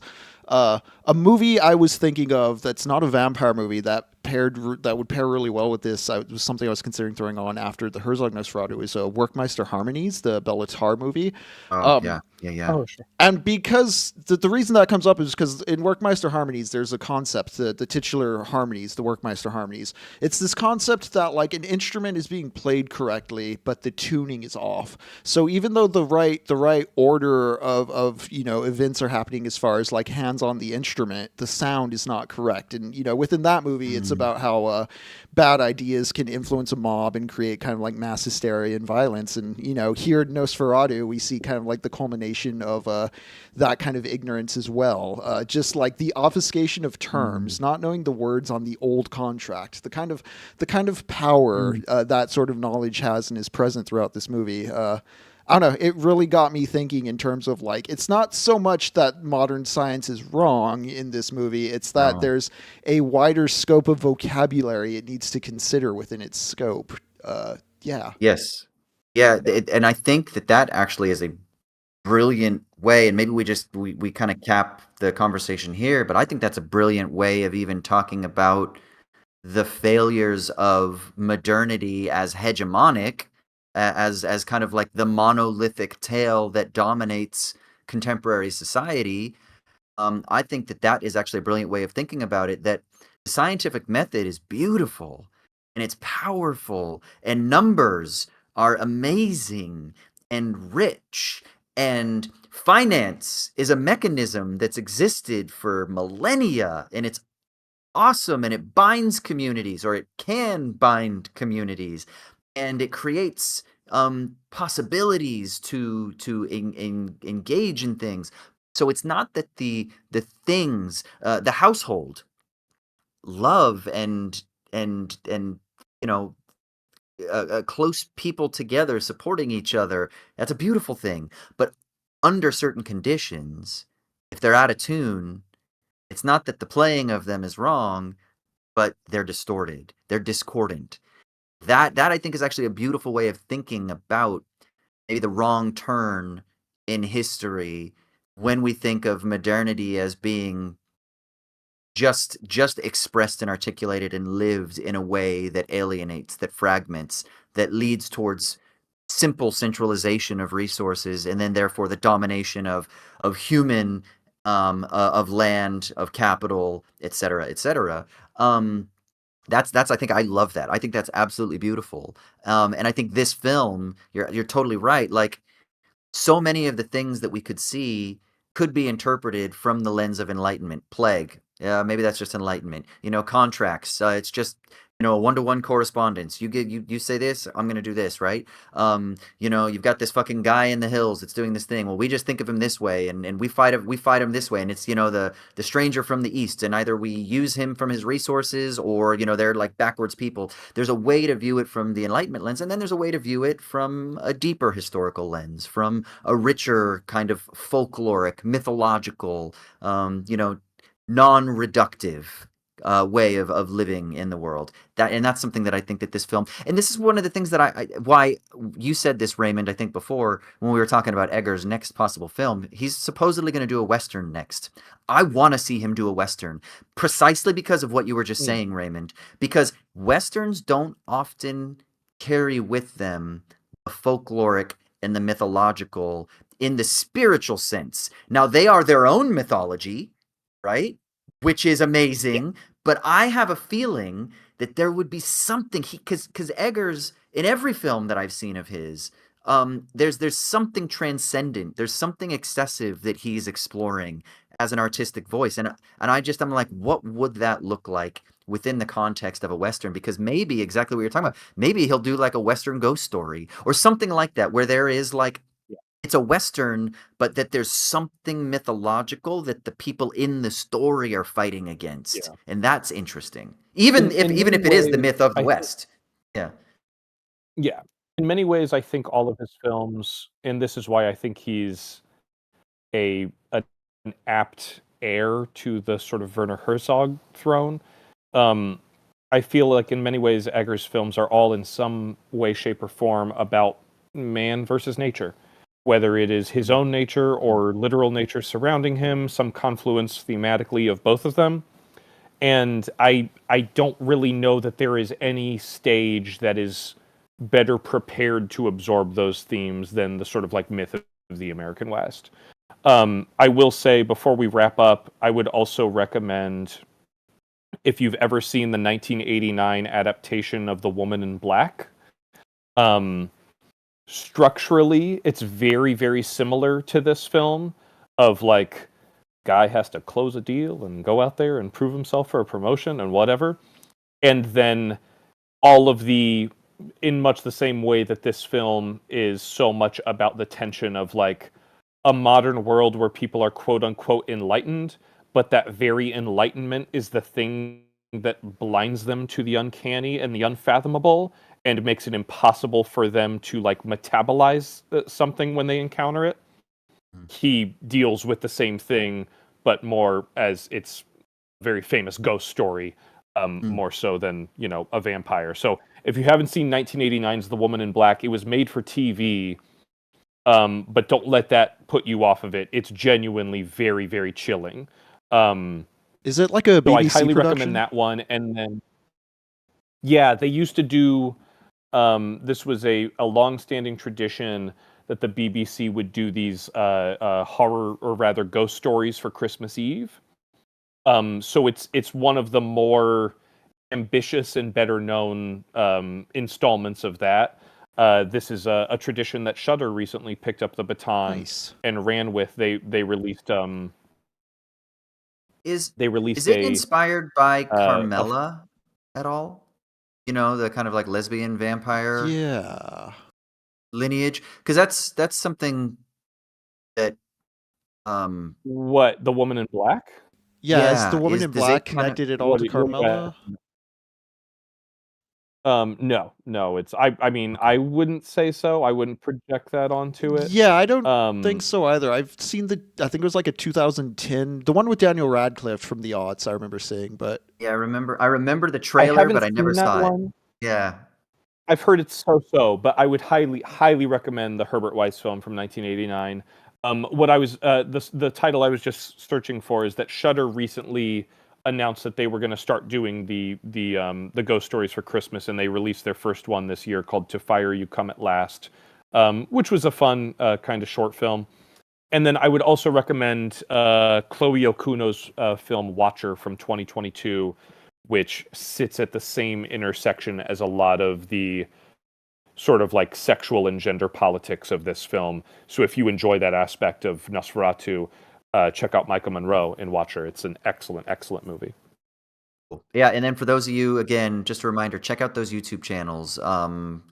A movie I was thinking of that's not a vampire movie that would pair really well with this. It was something I was considering throwing on after the Herzog Nosferatu. Is Workmeister Harmonies, the Bela Tarr movie. Oh, yeah. Oh, sure. And because the reason that comes up is because in Workmeister Harmonies, there's a concept, the titular harmonies, the Workmeister Harmonies. It's this concept that like an instrument is being played correctly, but the tuning is off. So even though the right order of events are happening as far as like hands on the instrument, the sound is not correct. And within that movie, it's about how bad ideas can influence a mob and create kind of like mass hysteria and violence. And here in Nosferatu, we see kind of like the culmination of that kind of ignorance as well. Just like the obfuscation of terms, not knowing the words on the old contract, the kind of power that sort of knowledge has and is present throughout this movie. I don't know. It really got me thinking in terms of like, it's not so much that modern science is wrong in this movie. It's that there's a wider scope of vocabulary it needs to consider within its scope. Yeah. Yes. Yeah. And I think that actually is a brilliant way, and maybe we kind of cap the conversation here, but I think that's a brilliant way of even talking about the failures of modernity as hegemonic, as kind of like the monolithic tale that dominates contemporary society. I think that is actually a brilliant way of thinking about it, that the scientific method is beautiful and it's powerful, and numbers are amazing and rich, and finance is a mechanism that's existed for millennia, and it's awesome, and it binds communities, or it can bind communities, and it creates possibilities to engage in things. So it's not that the things, the household, love and you know close people together, supporting each other. That's a beautiful thing. But under certain conditions, if they're out of tune, it's not that the playing of them is wrong, but they're distorted. They're discordant. That I think is actually a beautiful way of thinking about maybe the wrong turn in history when we think of modernity as being just expressed and articulated and lived in a way that alienates, that fragments, that leads towards simple centralization of resources, and then therefore the domination of human, of land, of capital, et cetera, et cetera. That's I think I love that. I think that's absolutely beautiful. And I think this film, you're totally right. Like, so many of the things that we could see could be interpreted from the lens of enlightenment. Plague, maybe that's just enlightenment. Contracts. It's just a one-to-one correspondence. You say this, I'm gonna do this, right? You've got this fucking guy in the hills that's doing this thing. Well, we just think of him this way, and we fight him this way, and it's the stranger from the east, and either we use him from his resources, or they're like backwards people. There's a way to view it from the Enlightenment lens, and then there's a way to view it from a deeper historical lens, from a richer kind of folkloric, mythological, non-reductive way of living in the world. That's something that I think that this film, and this is one of the things that why you said this, Raymond, I think before when we were talking about Egger's next possible film. He's supposedly going to do a Western next. I want to see him do a Western precisely because of what you were just saying, Raymond, because Westerns don't often carry with them the folkloric and the mythological in the spiritual sense. Now, they are their own mythology, right? Which is amazing. But I have a feeling that there would be something, because Eggers, in every film that I've seen of his, there's something transcendent, there's something excessive that he's exploring as an artistic voice, and I'm like, what would that look like within the context of a Western? Because maybe exactly what you're talking about, maybe he'll do like a Western ghost story or something like that, where there is like, it's a Western, but that there's something mythological that the people in the story are fighting against, and that's interesting. Even if it is the myth of the West. Yeah. Yeah. In many ways, I think all of his films, and this is why I think he's an apt heir to the sort of Werner Herzog throne. I feel like in many ways, Eggers' films are all in some way, shape, or form about man versus nature. Whether it is his own nature or literal nature surrounding him, some confluence thematically of both of them. And I don't really know that there is any stage that is better prepared to absorb those themes than the sort of like myth of the American West. I will say before we wrap up, I would also recommend, if you've ever seen the 1989 adaptation of The Woman in Black, structurally, it's very, very similar to this film of like, guy has to close a deal and go out there and prove himself for a promotion and whatever. And then all of in much the same way that this film is so much about the tension of like a modern world where people are quote unquote enlightened, but that very enlightenment is the thing that blinds them to the uncanny and the unfathomable, and makes it impossible for them to like metabolize something when they encounter it. He deals with the same thing, but more as it's a very famous ghost story, more so than a vampire. So if you haven't seen 1989's The Woman in Black, it was made for TV, but don't let that put you off of it. It's genuinely very, very chilling. Is it like a BBC so I highly production? recommend that one. And then, yeah, they used to do. This was a long-standing tradition that the BBC would do these horror, or rather ghost stories for Christmas Eve. So it's one of the more ambitious and better known installments of that. This is a tradition that Shudder recently picked up the baton and ran with. They released Is it inspired by Carmella at all? The kind of like lesbian vampire lineage? Because that's something that what, The Woman in Black? Yeah, is The Woman in Black connected at all to Carmella? No, it's I mean, Okay. I wouldn't say so. I wouldn't project that onto it. Yeah, I don't think Um, so either. I've seen I think it was like a 2010, the one with Daniel Radcliffe from the aughts. I remember seeing, but Yeah, I remember the I trailer, but haven't I never seen that saw it. one. Yeah. I've heard it's so-so, but I would highly recommend the Herbert Weiss film from 1989. What I was the title I was just searching for is that Shudder recently announced that they were going to start doing the ghost stories for Christmas, and they released their first one this year called "To Fire You Come at Last," which was a fun kind of short film. And then I would also recommend Chloe Okuno's film Watcher from 2022, which sits at the same intersection as a lot of the sort of like sexual and gender politics of this film. So if you enjoy that aspect of Nosferatu, check out Michael Monroe in Watcher. It's an excellent movie. Yeah, and then for those of you, again, just a reminder, check out those YouTube channels,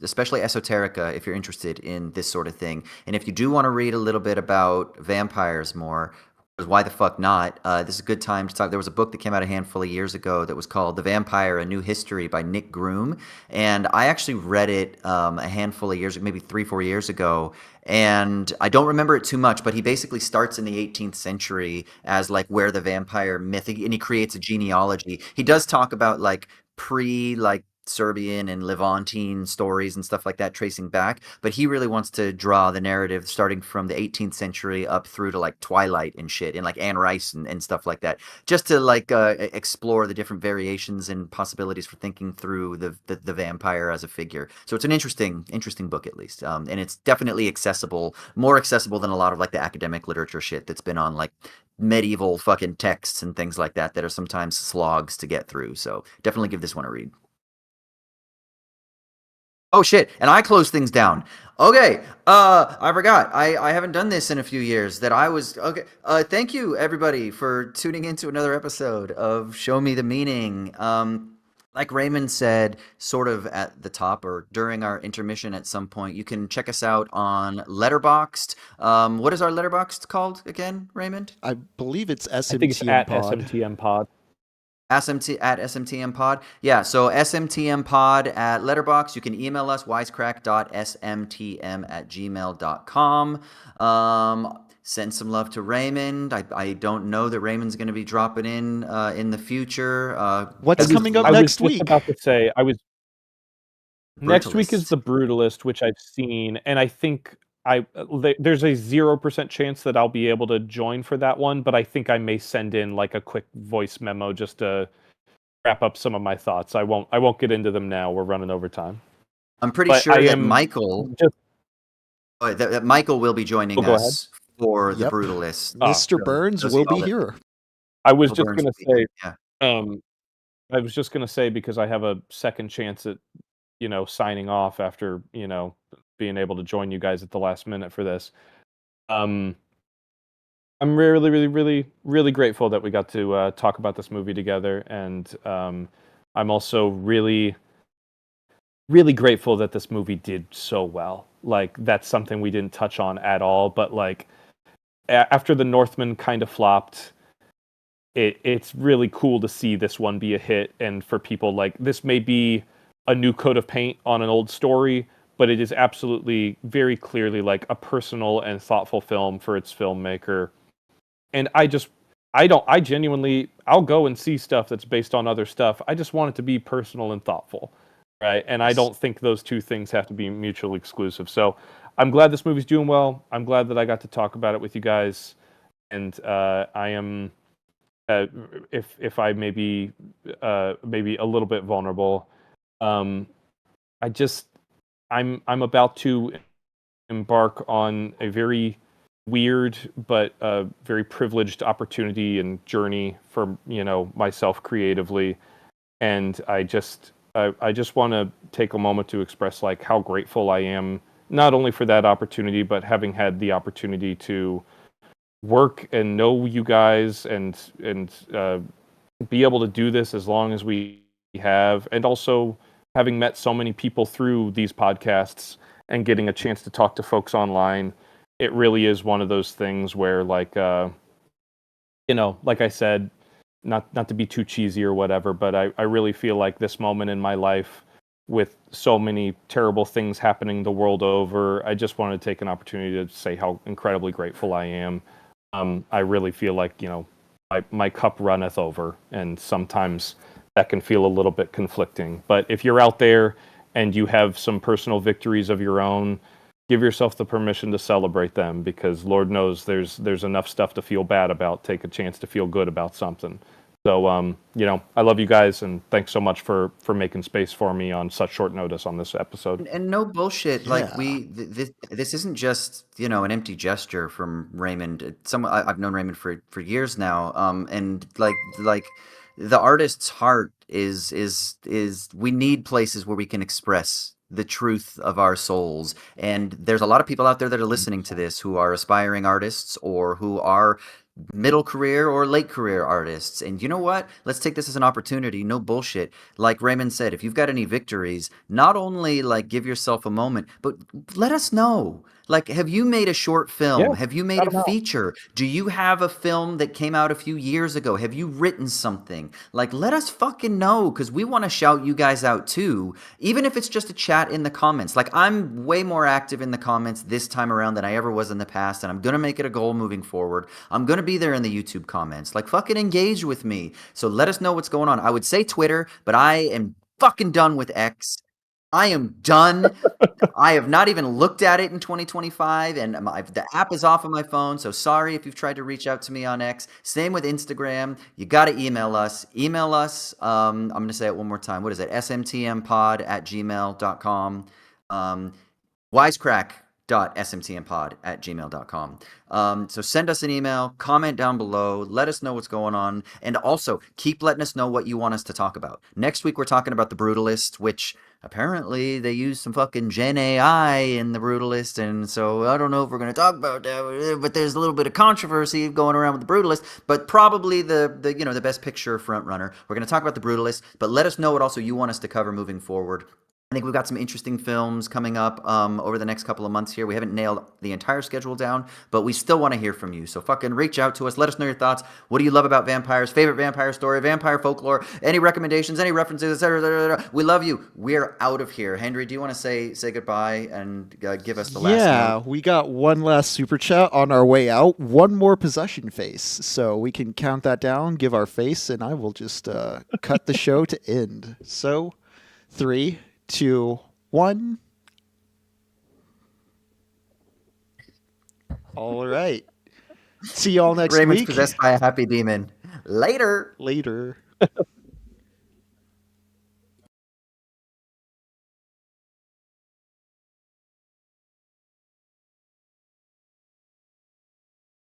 especially Esoterica, if you're interested in this sort of thing. And if you do want to read a little bit about vampires more, 'cause why the fuck not? This is a good time to talk. There was a book that came out a handful of years ago that was called The Vampire: A New History by Nick Groom. And I actually read it a handful of years, maybe 3, 4 years ago. And I don't remember it too much, but he basically starts in the 18th century as like where the vampire myth, and he creates a genealogy. He does talk about like pre Serbian and Levantine stories and stuff like that tracing back, but he really wants to draw the narrative starting from the 18th century up through to like Twilight and shit, and like Anne Rice and stuff like that, just to like explore the different variations and possibilities for thinking through the vampire as a figure. So it's an interesting book, at least, and it's definitely accessible, more accessible than a lot of like the academic literature shit that's been on like medieval fucking texts and things like that are sometimes slogs to get through. So definitely give this one a read. Oh shit, and I close things down. Okay, I forgot. I haven't done this in a few years. That I was okay. Thank you everybody for tuning into another episode of Show Me the Meaning. Like Raymond said, sort of at the top or during our intermission at some point, you can check us out on Letterboxd. What is our Letterboxd called again, Raymond? I believe it's I think it's SMTM at Pod. SMTM Pod. SMT at SMTM Pod. Yeah, so SMTM Pod at Letterbox. You can email us wisecrack.smtm@gmail.com. Send some love to Raymond. I don't know that Raymond's going to be dropping in the future. What's coming up I was next just week? about to say next week is Brutalist. The Brutalist, which I've seen, and I think there's a 0% chance that I'll be able to join for that one, but I think I may send in like a quick voice memo just to wrap up some of my thoughts. I won't get into them now. We're running over time. I'm pretty But I sure that am Michael just that Michael will be joining go ahead. us for the Yep. Brutalist. Mr. Good. Burns Those of will y'all be that here. I was Michael just Burns gonna will be here. say, Yeah. um, I was just gonna say because I have a second chance at signing off after being able to join you guys at the last minute for this. Um, I'm really grateful that we got to talk about this movie together, and I'm also really grateful that this movie did so well. Like that's something we didn't touch on at all, but like after The Northman kind of flopped, it's really cool to see this one be a hit, and for people like this may be a new coat of paint on an old story, but it is absolutely very clearly like a personal and thoughtful film for its filmmaker. And I genuinely, I'll go and see stuff that's based on other stuff. I just want it to be personal and thoughtful, right? And I don't think those two things have to be mutually exclusive. So I'm glad this movie's doing well. I'm glad that I got to talk about it with you guys. And I am, if I may be maybe a little bit vulnerable, um, I just I'm about to embark on a very weird but very privileged opportunity and journey for myself creatively, and I just want to take a moment to express like how grateful I am not only for that opportunity but having had the opportunity to work and know you guys and be able to do this as long as we have, and also having met so many people through these podcasts and getting a chance to talk to folks online. It really is one of those things where like like I said, not to be too cheesy or whatever, but I really feel like this moment in my life with so many terrible things happening the world over, I just wanted to take an opportunity to say how incredibly grateful I am. I really feel like, my cup runneth over, and sometimes that can feel a little bit conflicting. But if you're out there and you have some personal victories of your own, give yourself the permission to celebrate them, because Lord knows there's enough stuff to feel bad about. Take a chance to feel good about something. So, I love you guys, and thanks so much for making space for me on such short notice on this episode. And no bullshit. Like Yeah. this isn't just an empty gesture from Raymond. I've known Raymond for years now. And like the artist's heart is we need places where we can express the truth of our souls. And there's a lot of people out there that are listening to this who are aspiring artists or who are middle career or late career artists. And you know what? Let's take this as an opportunity. No bullshit. Like Raymond said, if you've got any victories, not only like give yourself a moment, but let us know. Like, have you made a short film? Yeah, Have you made shout a 'em out. feature? Do you have a film that came out a few years ago? Have you written something? Like, let us fucking know, because we want to shout you guys out too, even if it's just a chat in the comments. Like, I'm way more active in the comments this time around than I ever was in the past, and I'm going to make it a goal moving forward. I'm going to be there in the YouTube comments. Like, fucking engage with me. So let us know what's going on. I would say Twitter, but I am fucking done with X. I am done. I have not even looked at it in 2025, and the app is off of my phone. So sorry if you've tried to reach out to me on X. Same with Instagram. You got to email us. Email us. I'm going to say it one more time. What is it? smtmpod@gmail.com. Wisecrack.smtmpod@gmail.com. So send us an email, comment down below, let us know what's going on, and also keep letting us know what you want us to talk about. Next week, we're talking about The Brutalist, which apparently they use some fucking Gen AI in The Brutalist, and so I don't know if we're going to talk about that, but there's a little bit of controversy going around with The Brutalist, but probably the best picture front runner. We're going to talk about The Brutalist, but let us know what also you want us to cover moving forward. I think we've got some interesting films coming up over the next couple of months here. We haven't nailed the entire schedule down, but we still want to hear from you. So fucking reach out to us. Let us know your thoughts. What do you love about vampires? Favorite vampire story, vampire folklore, any recommendations, any references, etc. etc. We love you. We're out of here. Henry, do you want to say goodbye and give us the last Yeah, note? we got one last super chat on our way out. One more possession face. So we can count that down, give our face, and I will just cut the show to end. So 3, 2, 1. All right. See y'all next Raymond's week. possessed by a happy demon. Later. Later.